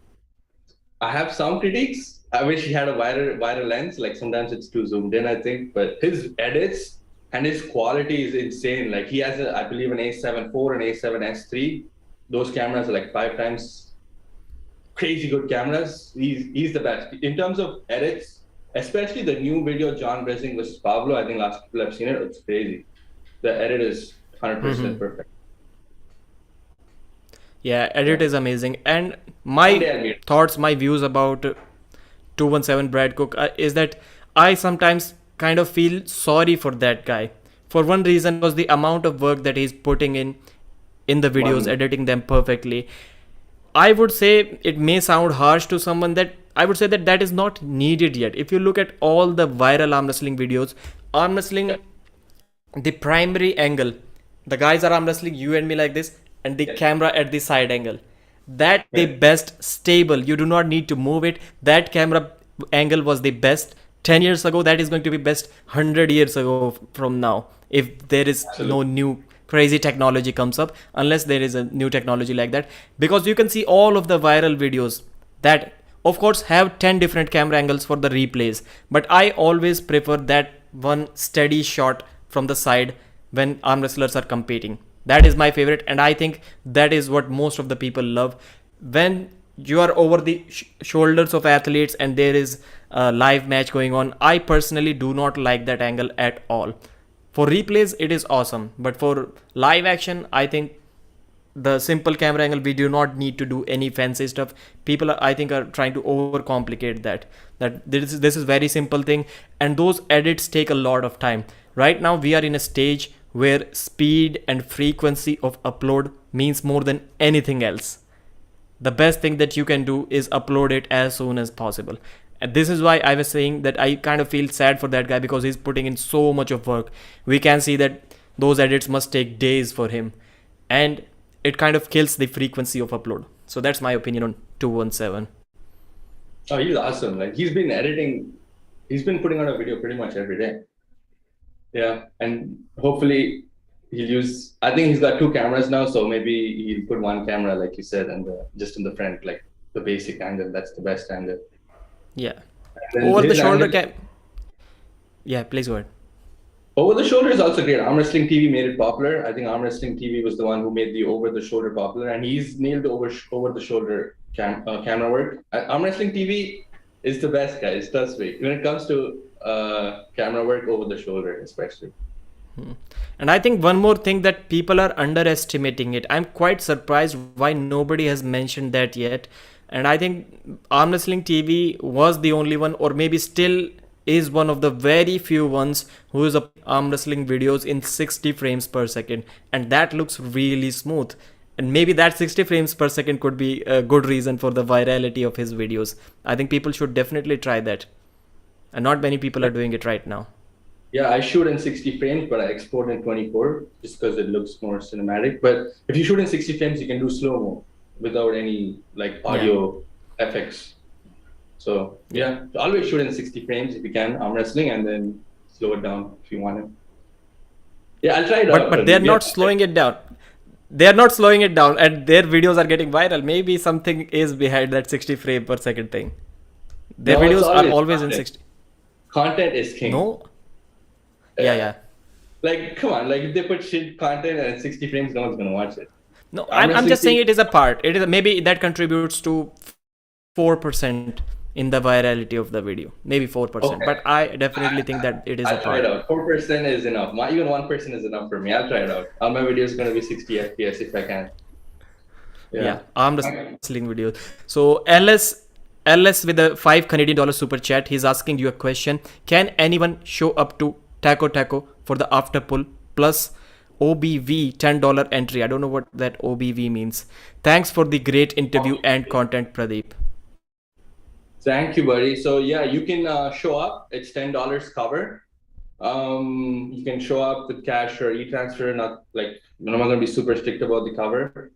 S2: I have some critiques. I wish he had a wider lens. Like, sometimes it's too zoomed in, I think. But his edits and his quality is insane. Like, he has, I believe, an A7 IV and A7S3. Those cameras are like 5 times crazy good cameras. He's the best in terms of edits, especially the new video John Bressing versus Pablo. I think last people have seen it. It's crazy. The edit is 100% perfect.
S1: Yeah, edit is amazing. And my thoughts, my views about 217 Brad Cook is that I sometimes kind of feel sorry for that guy. For one reason was the amount of work that he's putting in the videos, editing them perfectly. I would say it may sound harsh to someone, that I would say that is not needed yet. If you look at all the viral arm wrestling videos, arm wrestling, the primary angle, the guys are arm wrestling you and me like this, and the camera at the side angle. That the best stable. You do not need to move it. That camera angle was the best 10 years ago. That is going to be best 100 years ago from now. If there is no new crazy technology comes up, unless there is a new technology like that, because you can see all of the viral videos that of course have 10 different camera angles for the replays, but I always prefer that one steady shot from the side when arm wrestlers are competing. That is my favorite, and I think that is what most of the people love. When you are over the shoulders of athletes and there is a live match going on, I personally do not like that angle at all. For replays, it is awesome. But for live action, I think the simple camera angle, we do not need to do any fancy stuff. People, I think, are trying to overcomplicate that. That this is very simple thing. And those edits take a lot of time. Right now, we are in a stage where speed and frequency of upload means more than anything else. The best thing that you can do is upload it as soon as possible. And this is why I was saying that I kind of feel sad for that guy, because he's putting in so much of work. We can see that those edits must take days for him, and it kind of kills the frequency of upload. So that's my opinion on 217.
S2: Oh, he's awesome. Like, he's been putting out a video pretty much every day. Yeah, and hopefully he'll use, I think he's got 2 cameras now, so maybe he'll put one camera, like you said, and just in the front, like the basic angle. That's the best angle.
S1: Yeah. Over the shoulder cam. Yeah, please go ahead.
S2: Over the shoulder is also great. Arm Wrestling TV made it popular. I think Arm Wrestling TV was the one who made the over the shoulder popular, and he's nailed the over the shoulder camera work. Arm Wrestling TV is the best, guys. Trust me. When it comes to camera work, over the shoulder, especially.
S1: And I think one more thing, that people are underestimating it. I'm quite surprised why nobody has mentioned that yet. And I think Arm Wrestling TV was the only one, or maybe still is one of the very few ones who is up arm wrestling videos in 60 frames per second. And that looks really smooth. And maybe that 60 frames per second could be a good reason for the virality of his videos. I think people should definitely try that. And not many people are doing it right now.
S2: Yeah, I shoot in 60 frames, but I export in 24 just because it looks more cinematic. But if you shoot in 60 frames, you can do slow-mo without any like audio effects. So yeah, always shoot in 60 frames if you can, arm wrestling, and then slow it down if you want to. Yeah, I'll try it out.
S1: But they're not slowing it down. they are not slowing it down, and their videos are getting viral. Maybe something is behind that 60 frame per second thing. Their
S2: No, it's
S1: videos are
S2: always
S1: always in
S2: content.
S1: 60.
S2: Content is king.
S1: No. Yeah, yeah.
S2: Like, come on, like if they put shit content and 60 frames, no one's gonna watch it.
S1: No,
S2: Arm
S1: I'm
S2: wrestling
S1: just saying
S2: thing,
S1: it is a part. It is maybe that contributes to 4% in the virality of the video. Maybe 4%.
S2: okay.
S1: But I definitely think that it is a
S2: I'll try it
S1: part.
S2: out. 4% is enough. Not even 1% is enough for me. I'll try it out. All my videos gonna be 60 FPS if I can.
S1: Yeah,
S2: Yeah.
S1: arm wrestling videos. So LS with a $5 Canadian super chat. He's asking you a question. Can anyone show up to Taco Taco for the after pull plus OBV $10 entry? I don't know what that OBV means. Thanks for the great interview and content, Pradeep.
S2: Thank you, buddy. So yeah, you can show up. It's $10 cover. You can show up with cash or e-transfer. Not like I'm not gonna be super strict about the cover.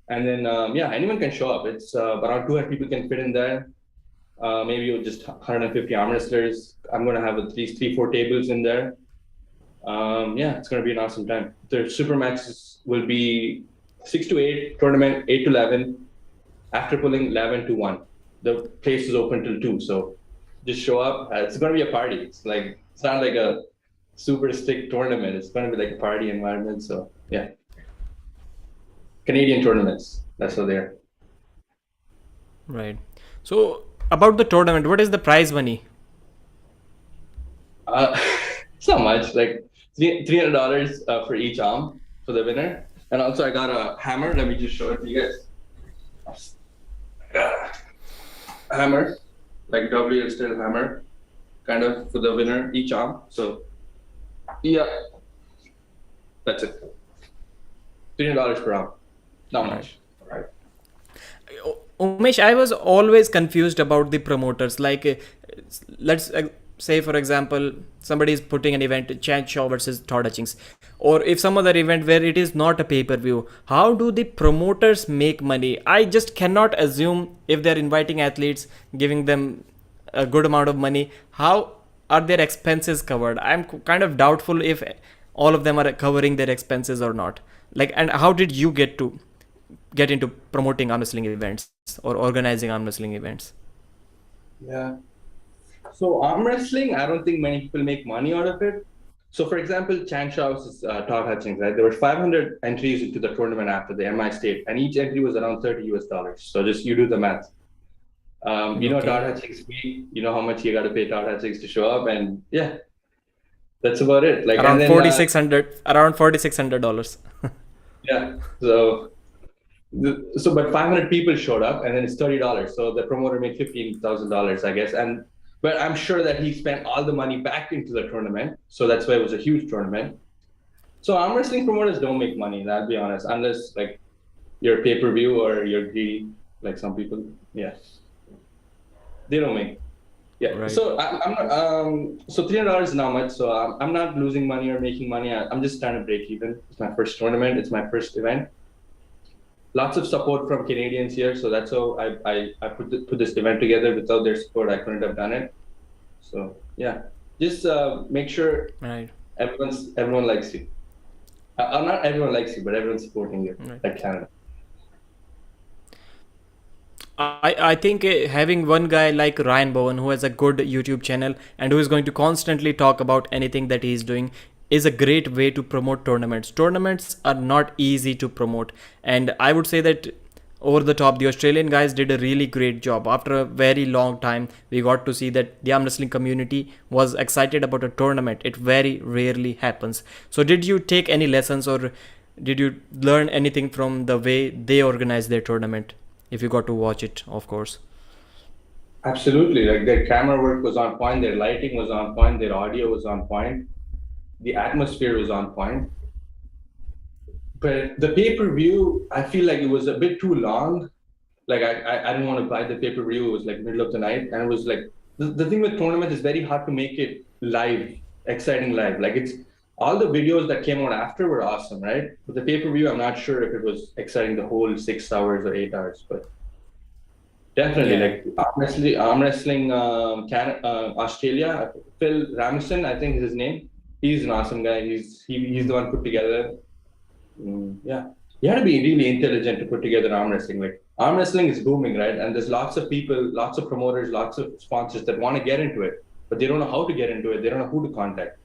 S2: And then yeah, anyone can show up. It's around 200 people can fit in there. Maybe just 150 arm wrestlers. I'm gonna have at least 3-4 tables in there. Yeah, it's gonna be an awesome time. The super matches will be 6 to 8 tournament, 8 to 11. After pulling 11 to 1, the place is open till 2. So just show up. It's gonna be a party. It's not like a super strict tournament. It's gonna be like a party environment. So yeah, Canadian tournaments. That's what they're.
S1: Right. So about the tournament, what is the prize money?
S2: It's not much, like $300 for each arm for the winner. And also, I got a hammer. Let me just show it to you guys. Hammer, like WL style hammer, kind of for the winner each arm. So, yeah, that's it. $300 per arm. Not much. All right.
S1: Umesh, I was always confused about the promoters. Like, let's say, for example, somebody is putting an event, Chan Shaw versus Todd Hutchings, or if some other event where it is not a pay-per-view, how do the promoters make money? I just cannot assume if they're inviting athletes, giving them a good amount of money, how are their expenses covered? I'm kind of doubtful if all of them are covering their expenses or not. Like, and how did you get into promoting arm wrestling events or organizing arm wrestling events?
S2: Yeah. So arm wrestling, I don't think many people make money out of it. So for example, Chan Shaw versus Todd Hutchings, right? There were 500 entries into the tournament after the MI state, and each entry was around $30. So just you do the math. You know Todd Hutchings fee, you know how much you got to pay Todd Hutchings to show up, and yeah, that's about it. Like
S1: Around
S2: and then,
S1: $4,600.
S2: yeah. So but 500 people showed up, and then it's $30. So the promoter made $15,000, I guess. But I'm sure that he spent all the money back into the tournament, so that's why it was a huge tournament. So arm wrestling promoters don't make money. I'll be honest, unless like you're pay-per-view or you're greedy, like some people. Yeah, they don't make. Yeah.
S1: Right.
S2: So I'm not. So $300 is not much. So I'm not losing money or making money. I'm just trying to break even. It's my first tournament. It's my first event. Lots of support from Canadians here, so that's how I put this event together. Without their support, I couldn't have done it. So yeah, just make sure
S1: Right.
S2: everyone likes you. Not everyone likes you, but everyone's supporting you,
S1: Right.
S2: like Canada.
S1: I think having one guy like Ryan Bowen who has a good YouTube channel and who is going to constantly talk about anything that he is doing is a great way to promote tournaments. Tournaments are not easy to promote, and I would say that over the top, the Australian guys did a really great job. After a very long time, we got to see that the arm wrestling community was excited about a tournament. It very rarely happens. So did you take any lessons or did you learn anything from the way they organize their tournament? If you got to watch it, of course.
S2: Absolutely, like their camera work was on point, their lighting was on point, their audio was on point, the atmosphere was on point. But the pay-per-view, I feel like it was a bit too long. Like I didn't want to buy the pay-per-view. It was like middle of the night, and it was like the thing with tournament is very hard to make it live, exciting live. Like it's all the videos that came out after were awesome, right? But the pay-per-view, I'm not sure if it was exciting the whole 6 hours or 8 hours, but definitely like arm wrestling Australia. Phil Ramison, I think is his name. He's an awesome guy. He's the one put together. Yeah. You have to be really intelligent to put together arm wrestling. Like arm wrestling is booming, right? And there's lots of people, lots of promoters, lots of sponsors that want to get into it, but they don't know how to get into it. They don't know who to contact.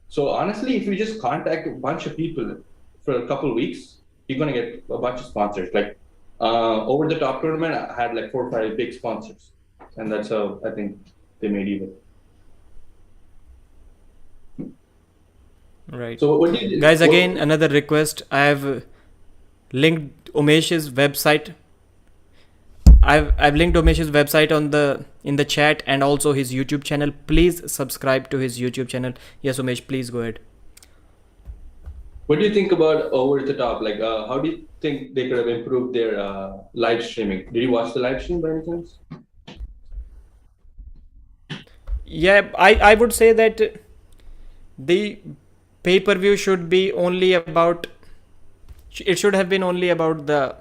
S2: So honestly, if you just contact a bunch of people for a couple of weeks, you're gonna get a bunch of sponsors. Like over the top tournament, I had like 4 or 5 big sponsors, and that's how I think they made even.
S1: Right.
S2: So what do you
S1: Guys, again, another request. I have linked Umesh's website. I've linked Umesh's website in the chat and also his YouTube channel. Please subscribe to his YouTube channel. Yes, Umesh, please go ahead.
S2: What do you think about over the top? Like, how do you think they could have improved their live streaming? Did you watch the live stream by any chance?
S1: Yeah, I would say that the pay-per-view should be only about, it should have been only about the,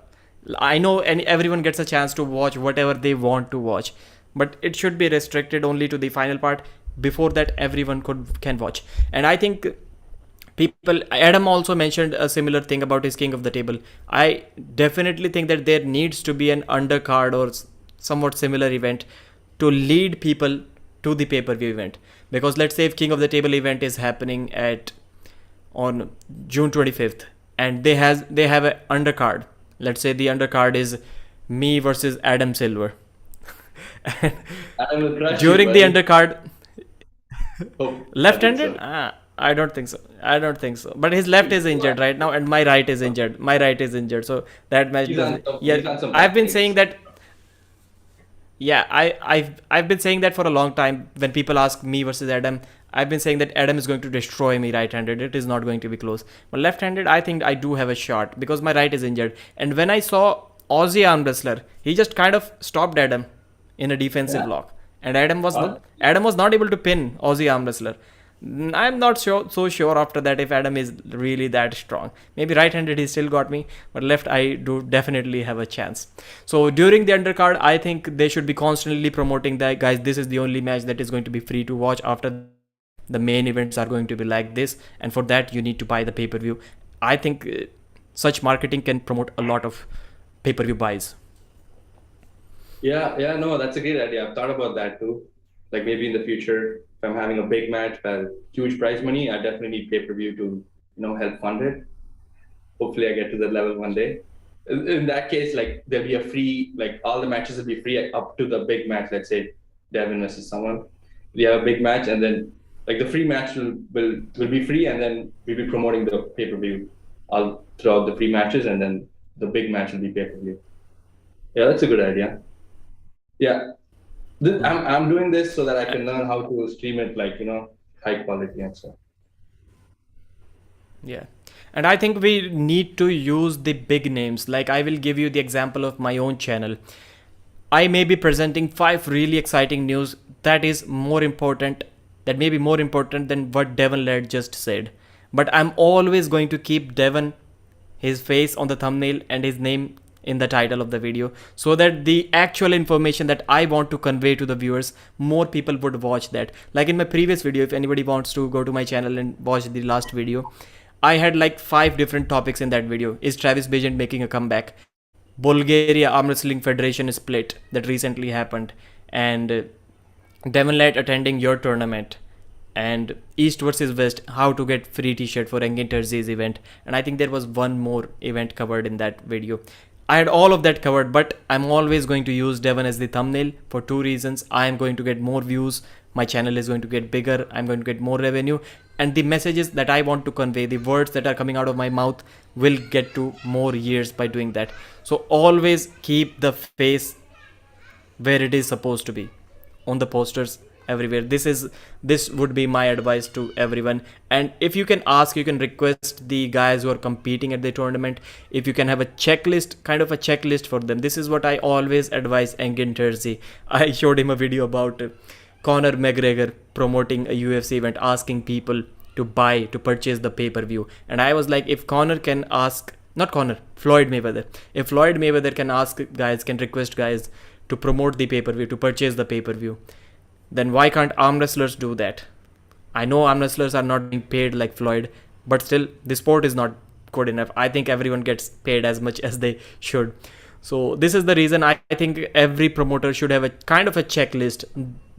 S1: I know everyone gets a chance to watch whatever they want to watch, but it should be restricted only to the final part. Before that, everyone can watch. And I think people, Adam also mentioned a similar thing about his King of the Table. I definitely think that there needs to be an undercard or somewhat similar event to lead people to the pay-per-view event. Because let's say if King of the Table event is happening on June 25th, and they have an undercard. Let's say the undercard is me versus Adam Silver. During the undercard, left-handed? I don't think so. But his left is injured right now, and my right is injured. So that match doesn't. Yeah, I've been saying that. Yeah, I've been saying that for a long time. When people ask me versus Adam, I've been saying that Adam is going to destroy me right-handed. It is not going to be close. But left-handed, I think I do have a shot because my right is injured. And when I saw Aussie arm wrestler, he just kind of stopped Adam in a defensive lock, and Adam was not able to pin Aussie arm wrestler. I'm not so sure after that if Adam is really that strong. Maybe right-handed he still got me, but left I do definitely have a chance. So during the undercard, I think they should be constantly promoting that, guys, this is the only match that is going to be free to watch. After the main events are going to be like this, and for that you need to buy the pay-per-view. I think such marketing can promote a lot of pay-per-view buys.
S2: Yeah, no, that's a great idea. I've thought about that too. Like maybe in the future, if I'm having a big match with huge prize money, I definitely need pay-per-view to, help fund it. Hopefully I get to that level one day. In that case, like there'll be a free, like all the matches will be free up to the big match. Let's say Devon versus someone. We have a big match, and then like the free match will be free, and then we'll be promoting the pay-per-view all throughout the free matches, and then the big match will be pay-per-view. Yeah, that's a good idea. Yeah. I'm doing this so that I can learn how to stream it like, high quality and stuff.
S1: Yeah. And I think we need to use the big names. Like I will give you the example of my own channel. I may be presenting 5 really exciting news that is more important, that may be more important than what Devon Larratt just said. But I'm always going to keep Devon, his face on the thumbnail and his name in the title of the video, so that the actual information that I want to convey to the viewers, more people would watch that. Like in my previous video, if anybody wants to go to my channel and watch the last video, I had like 5 different topics in that video. Is Travis Bagent making a comeback? Bulgaria Arm Wrestling Federation split that recently happened, and Devon Larratt attending your tournament, and East versus West, how to get free t-shirt for Engin Terzi's event. And I think there was one more event covered in that video. I had all of that covered, but I'm always going to use Devon as the thumbnail for 2 reasons. I am going to get more views, my channel is going to get bigger, I'm going to get more revenue, and the messages that I want to convey, the words that are coming out of my mouth, will get to more ears by doing that. So always keep the face where it is supposed to be, on the posters, everywhere. This would be my advice to everyone. And if you can ask, you can request the guys who are competing at the tournament, if you can have a checklist for them. This is what I always advise Engin Terzi. I showed him a video about Conor McGregor promoting a UFC event, asking people to purchase the pay-per-view. And I was like, if Conor can ask, not Conor, Floyd Mayweather, if Floyd Mayweather can request guys to promote the pay-per-view, to purchase the pay-per-view, then why can't arm wrestlers do that? I know arm wrestlers are not being paid like Floyd, but still the sport is not good enough. I think everyone gets paid as much as they should. So this is the reason I think every promoter should have a kind of a checklist.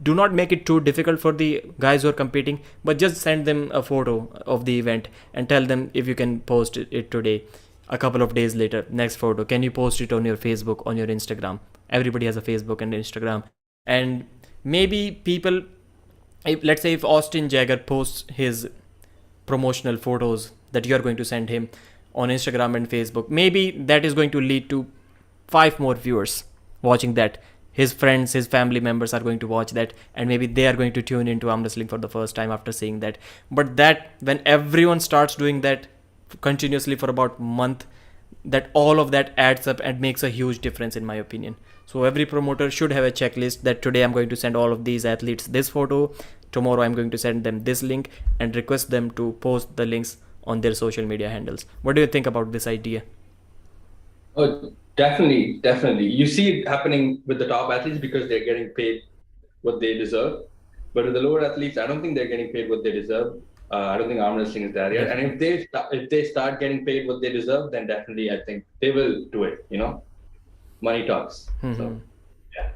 S1: Do not make it too difficult for the guys who are competing, but just send them a photo of the event and tell them if you can post it today. A couple of days later, next photo, can you post it on your Facebook, on your Instagram? Everybody has a Facebook and Instagram. And maybe people, let's say if Austin Jagger posts his promotional photos that you are going to send him on Instagram and Facebook, maybe that is going to lead to 5 more viewers watching that. His friends, his family members are going to watch that, and maybe they are going to tune into arm wrestling for the first time after seeing that. But that, when everyone starts doing that continuously for about a month, that all of that adds up and makes a huge difference in my opinion. So every promoter should have a checklist that today I'm going to send all of these athletes this photo, tomorrow I'm going to send them this link, and request them to post the links on their social media handles. What do you think about this idea?
S2: Oh, definitely, definitely. You see it happening with the top athletes because they're getting paid what they deserve. But with the lower athletes, I don't think they're getting paid what they deserve. I don't think arm wrestling is there yet. And if they start getting paid what they deserve, then definitely I think they will do it. You know, money talks. So yeah,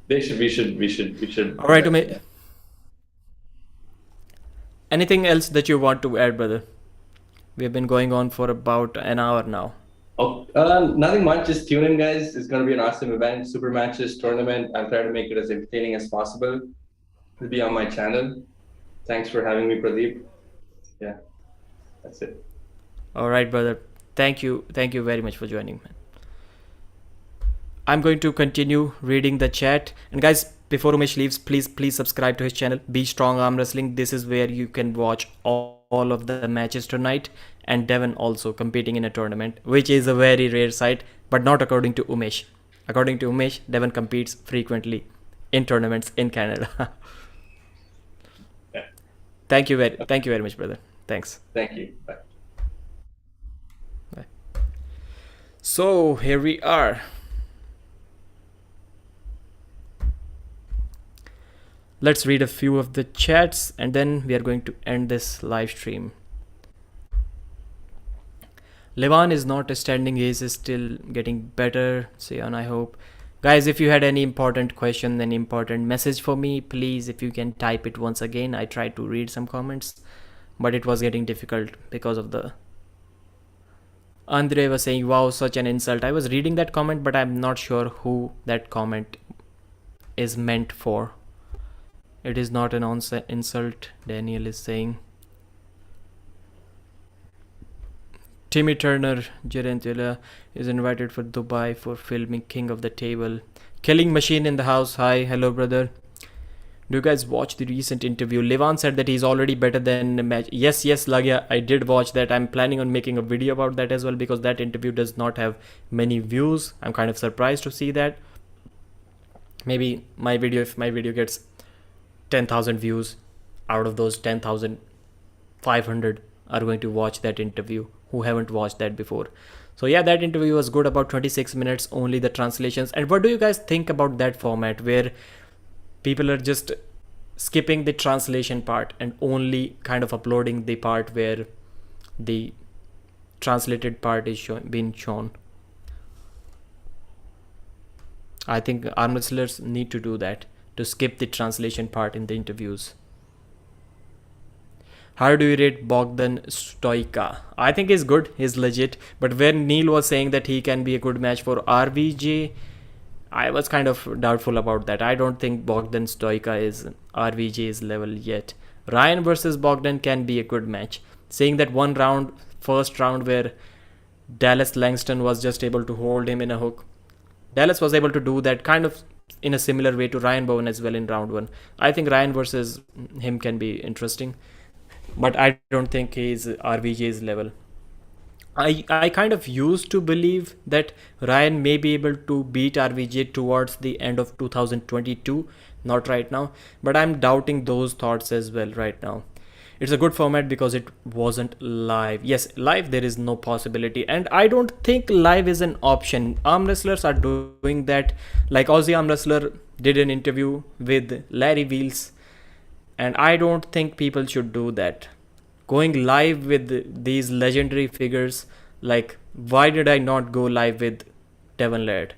S2: they should. We should.
S1: All right, Umesh. Anything else that you want to add, brother? We have been going on for about an hour now.
S2: Oh, nothing much. Just tune in, guys. It's going to be an awesome event, super matches, tournament. I'll try to make it as entertaining as possible. It'll be on my channel. Thanks for having me, Pradeep. Yeah, that's it.
S1: All right, brother. Thank you very much for joining, man. I'm going to continue reading the chat. And guys, before Umesh leaves, please subscribe to his channel, Be Strong Arm Wrestling. This is where you can watch all of the matches tonight, and Devon also competing in a tournament, which is a very rare sight, but not according to Umesh. According to Umesh, Devon competes frequently in tournaments in Canada.
S2: Yeah.
S1: Thank you very much, brother. Thanks.
S2: Thank you. Bye.
S1: Bye. So here we are. Let's read a few of the chats and then we are going to end this live stream. Levan is not a standing, he is still getting better. Sion, I hope. Guys, if you had any important question, any important message for me, please, if you can type it once again. I tried to read some comments, but it was getting difficult because of the... Andre was saying, wow, such an insult. I was reading that comment, but I'm not sure who that comment is meant for. It is not an insult, Daniel is saying. Timmy Turner, Jerentula is invited for Dubai for filming King of the Table. Killing Machine in the house. Hi, hello brother. Do you guys watch the recent interview? Levan said that he's already better than the match. Yes, Lagya, I did watch that. I'm planning on making a video about that as well because that interview does not have many views. I'm kind of surprised to see that. Maybe my video, if my video gets 10,000 views, out of those 10,500 are going to watch that interview who haven't watched that before. So yeah, that interview was good, about 26 minutes, only the translations. And what do you guys think about that format where people are just skipping the translation part and only kind of uploading the part where the translated part is being shown? I think arm wrestlers need to do that, to skip the translation part in the interviews. How do you rate Bogdan Stoica? I think he's good, he's legit. But when Neil was saying that he can be a good match for RVJ, I was kind of doubtful about that. I don't think Bogdan Stoica is RVJ's level yet. Ryan versus Bogdan can be a good match. Saying that first round where Dallas Langston was just able to hold him in a hook. Dallas was able to do that kind of in a similar way to Ryan Bowen as well in round 1. I think Ryan versus him can be interesting. But I don't think he's RVJ's level. I kind of used to believe that Ryan may be able to beat RVJ towards the end of 2022, not right now. But I'm doubting those thoughts as well right now. It's a good format because it wasn't live. Yes, live there is no possibility. And I don't think live is an option. Arm wrestlers are doing that. Like Aussie Arm Wrestler did an interview with Larry Wheels. And I don't think people should do that. going live with these legendary figures. Like, why did I not go live with Devon Larratt?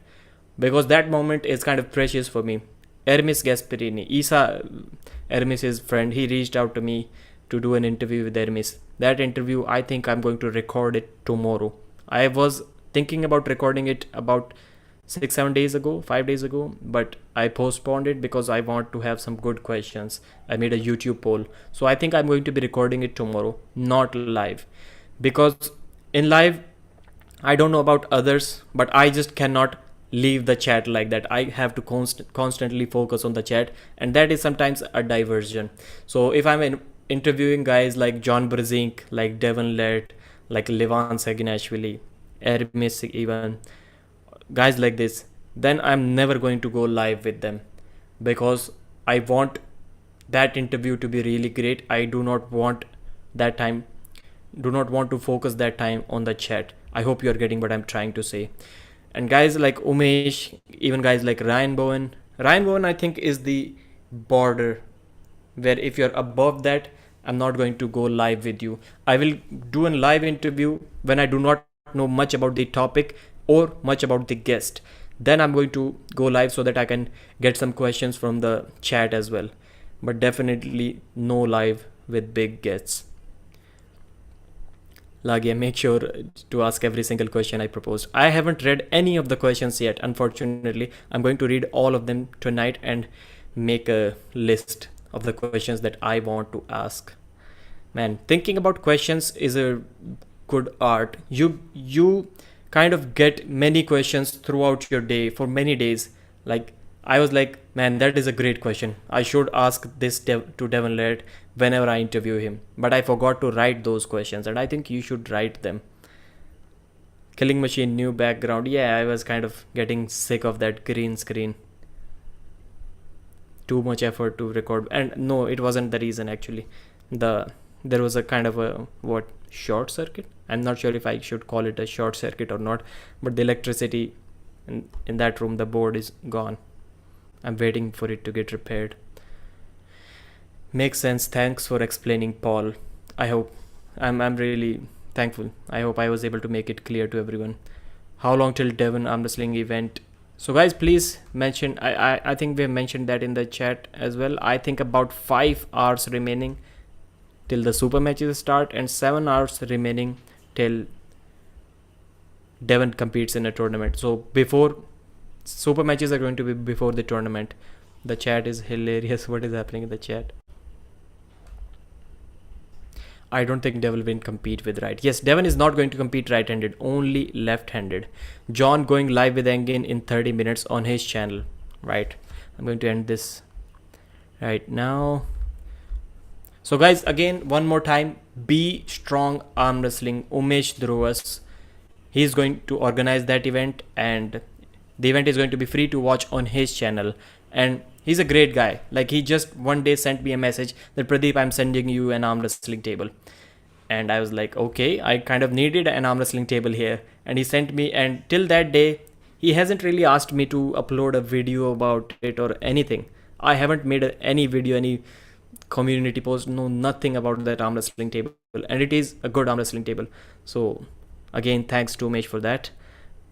S1: Because that moment is kind of precious for me. Hermes Gasperini, Isa, Hermes' friend, he reached out to me to do an interview with Hermes. That interview, I think I'm going to record it tomorrow. I was thinking about recording it about 6 7 days ago, 5 days ago, but I postponed it because I want to have some good questions. I made a YouTube poll, so I think I'm going to be recording it tomorrow, not live, because in live I don't know about others, but I just cannot leave the chat like that. I have to constantly focus on the chat, and that is sometimes a diversion. So if I'm interviewing guys like John Brzezinski, like Devon Larratt, like Levan Saginashvili, Hermes even, guys like this, then I'm never going to go live with them, because I want that interview to be really great. I do not want that time, do not want to focus that time on the chat. I hope you're getting what I'm trying to say. And guys like Umesh, even guys like Ryan Bowen I think is the border where if you're above that, I'm not going to go live with you. I will do a live interview when I do not know much about the topic or much about the guest. Then I'm going to go live so that I can get some questions from the chat as well. But definitely no live with big guests. Lagia, make sure to ask every single question I proposed. I haven't read any of the questions yet, unfortunately. I'm going to read all of them tonight and make a list of the questions that I want to ask. Man, thinking about questions is a good art. You kind of get many questions throughout your day for many days. Like, I was like, man, that is a great question. I should ask this to Devon Larratt whenever I interview him. But I forgot to write those questions, and I think you should write them. Killing Machine, new background. Yeah, I was kind of getting sick of that green screen. Too much effort to record. And no, it wasn't the reason actually. There was a kind of a short circuit. I'm not sure if I should call it a short circuit or not, but the electricity in that room, the board is gone. I'm waiting for it to get repaired. Makes sense. Thanks for explaining, Paul. I hope I'm really thankful. I hope I was able to make it clear to everyone. How long till Devon arm wrestling event? So guys, please mention. I think we have mentioned that in the chat as well. I think about 5 hours remaining till the super matches start, and 7 hours remaining till Devon competes in a tournament. So before super matches are going to be before the tournament. The chat is hilarious. What is happening in the chat? I don't think Devon will compete with right. Yes, Devon is not going to compete right-handed, only left-handed. John going live with Engin in 30 minutes on his channel. Right. I'm going to end this right now. So guys, again, one more time, Be Strong Arm Wrestling, Umesh Dhruvas. He's going to organize that event, and the event is going to be free to watch on his channel. And he's a great guy. Like, he just one day sent me a message that, Pradeep, I'm sending you an arm wrestling table. And I was like, okay, I kind of needed an arm wrestling table here. And he sent me, and till that day, he hasn't really asked me to upload a video about it or anything. I haven't made any video, any community post, no, nothing about that arm wrestling table. And it is a good arm wrestling table. So again, thanks to Umesh for that.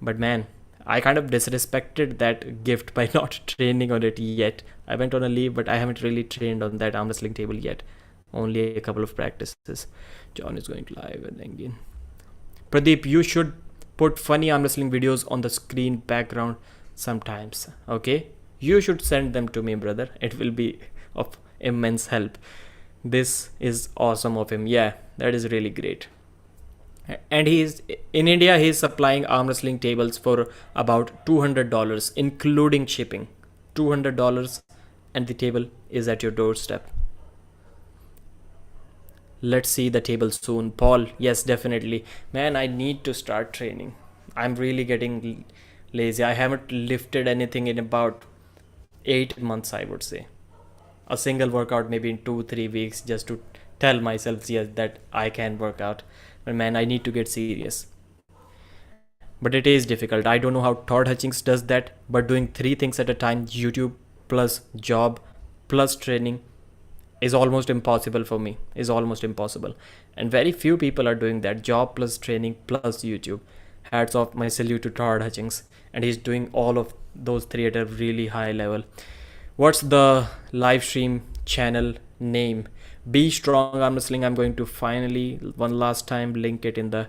S1: But man, I kind of disrespected that gift by not training on it yet. I went on a leave, but I haven't really trained on that arm wrestling table yet. Only a couple of practices. John is going to live and again. Pradeep, you should put funny arm wrestling videos on the screen background sometimes. Okay? You should send them to me, brother. It will be of immense help. This is awesome of him. Yeah, that is really great. And he's in India, he's supplying arm wrestling tables for about $200, including shipping. $200, and the table is at your doorstep. Let's see the table soon. Paul, yes, definitely. Man, I need to start training. I'm really getting lazy. I haven't lifted anything in about 8 months, I would say. A single workout maybe in 2-3 weeks, just to tell myself, yes, that I can work out. But man, I need to get serious. But it is difficult. I don't know how Todd Hutchings does that, but doing 3 things at a time, YouTube plus job plus training, is almost impossible for me, is almost impossible. And very few people are doing that. Job plus training plus YouTube. Hats off, my salute to Todd Hutchings. And he's doing all of those three at a really high level. What's the live stream channel name? Be Strong Arm Wrestling. I'm going to finally one last time link it in the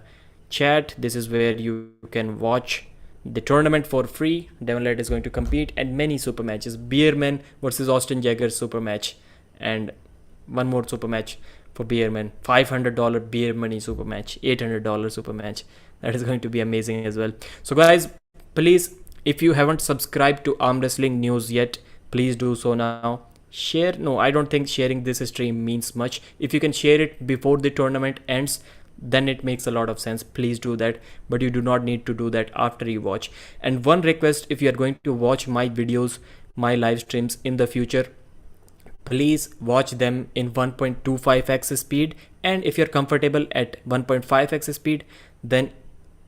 S1: chat. This is where you can watch the tournament for free. Devon Larratt is going to compete and many super matches. Beerman versus Austin Jagger super match, and one more super match for Beerman. $500 beer money super match, $800 super match. That is going to be amazing as well. So guys, please, if you haven't subscribed to Arm Wrestling News yet, please do so now. Share. No, I don't think sharing this stream means much. If you can share it before the tournament ends, then it makes a lot of sense. Please do that, but you do not need to do that after you watch. And one request, if you are going to watch my videos, my live streams in the future, please watch them in 1.25x speed, and if you're comfortable at 1.5x speed, then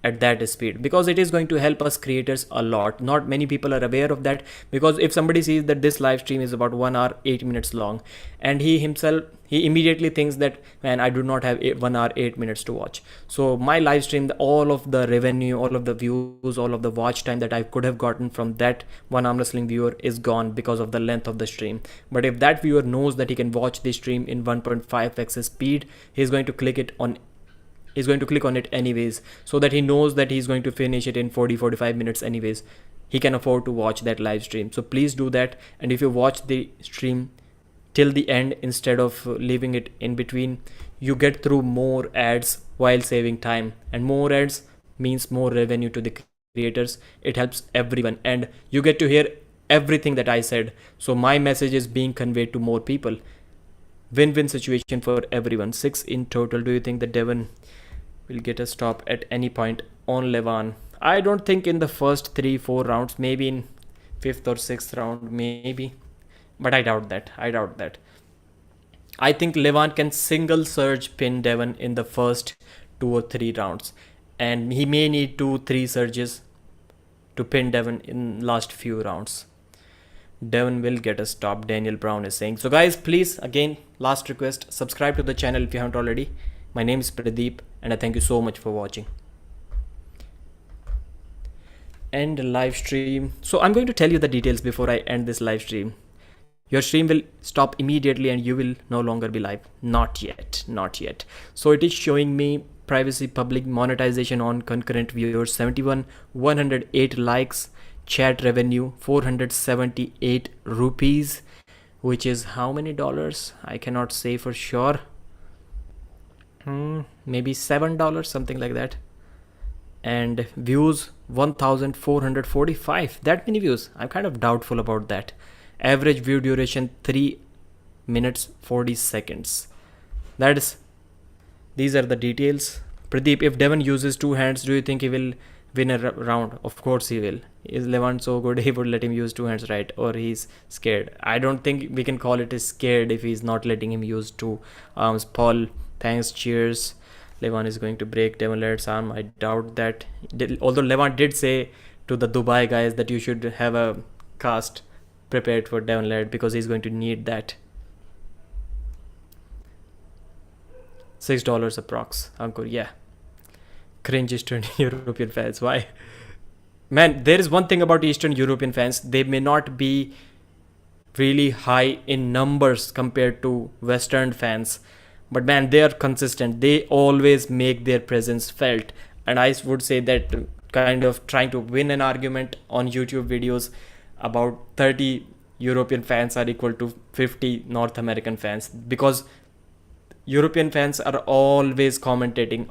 S1: at that speed, because it is going to help us creators a lot. Not many people are aware of that, because if somebody sees that this live stream is about 1 hour 8 minutes long, and he immediately thinks that, man, I do not have 1 hour 8 minutes to watch. So my live stream, all of the revenue, all of the views, all of the watch time that I could have gotten from that one arm wrestling viewer is gone because of the length of the stream. But if that viewer knows that he can watch the stream in 1.5x speed, he's going to click on it anyways, so that he knows that he's going to finish it in 40-45 minutes anyways. He can afford to watch that live stream. So please do that. And if you watch the stream till the end instead of leaving it in between, you get through more ads while saving time, and more ads means more revenue to the creators. It helps everyone, and you get to hear everything that I said. So my message is being conveyed to more people. Win-win situation for everyone. 6 in total. Do you think that Devon will get a stop at any point on Levan? I don't think in the first 3-4 rounds, maybe in 5th or 6th round, maybe, but I doubt that. I think Levan can single surge pin Devon in the first 2 or 3 rounds, and he may need 2-3 surges to pin Devon in last few rounds. Devon will get a stop, Daniel Brown is saying. So guys, please, again, last request, subscribe to the channel if you haven't already. My name is Pradeep, and I thank you so much for watching. End live stream. So I'm going to tell you the details before I end this live stream. Your stream will stop immediately and you will no longer be live. Not yet. So it is showing me privacy, public, monetization on, concurrent viewers 71, 108 likes, chat revenue 478 rupees, which is how many dollars? I cannot say for sure. Maybe $7, something like that. And views 1445. That many views, I'm kind of doubtful about that. Average view duration 3 minutes 40 seconds. These are the details. Pradeep, if Devon uses 2 hands, do you think he will win a round? Of course he will. Is Levan so good he would let him use 2 hands, right? Or he's scared? I don't think we can call it a scared if he's not letting him use 2 arms. Paul, thanks, cheers. Levan is going to break Devon Larratt's arm. I doubt that. Although Levan did say to the Dubai guys that you should have a cast prepared for Devon Larratt because he's going to need that. $6 approx. Ankur, yeah. Cringe Eastern European fans. Why? Man, there is one thing about Eastern European fans. They may not be really high in numbers compared to Western fans, but man, they are consistent. They always make their presence felt. And I would say that kind of trying to win an argument on YouTube videos about 30 European fans are equal to 50 North American fans, because European fans are always commentating,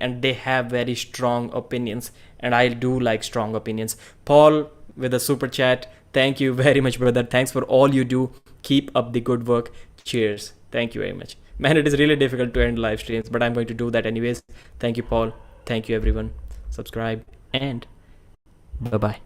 S1: and they have very strong opinions, and I do like strong opinions. Paul with a super chat. Thank you very much, brother. Thanks for all you do. Keep up the good work. Cheers. Thank you very much. Man, it is really difficult to end live streams, but I'm going to do that anyways. Thank you, Paul. Thank you, everyone. Subscribe and bye-bye.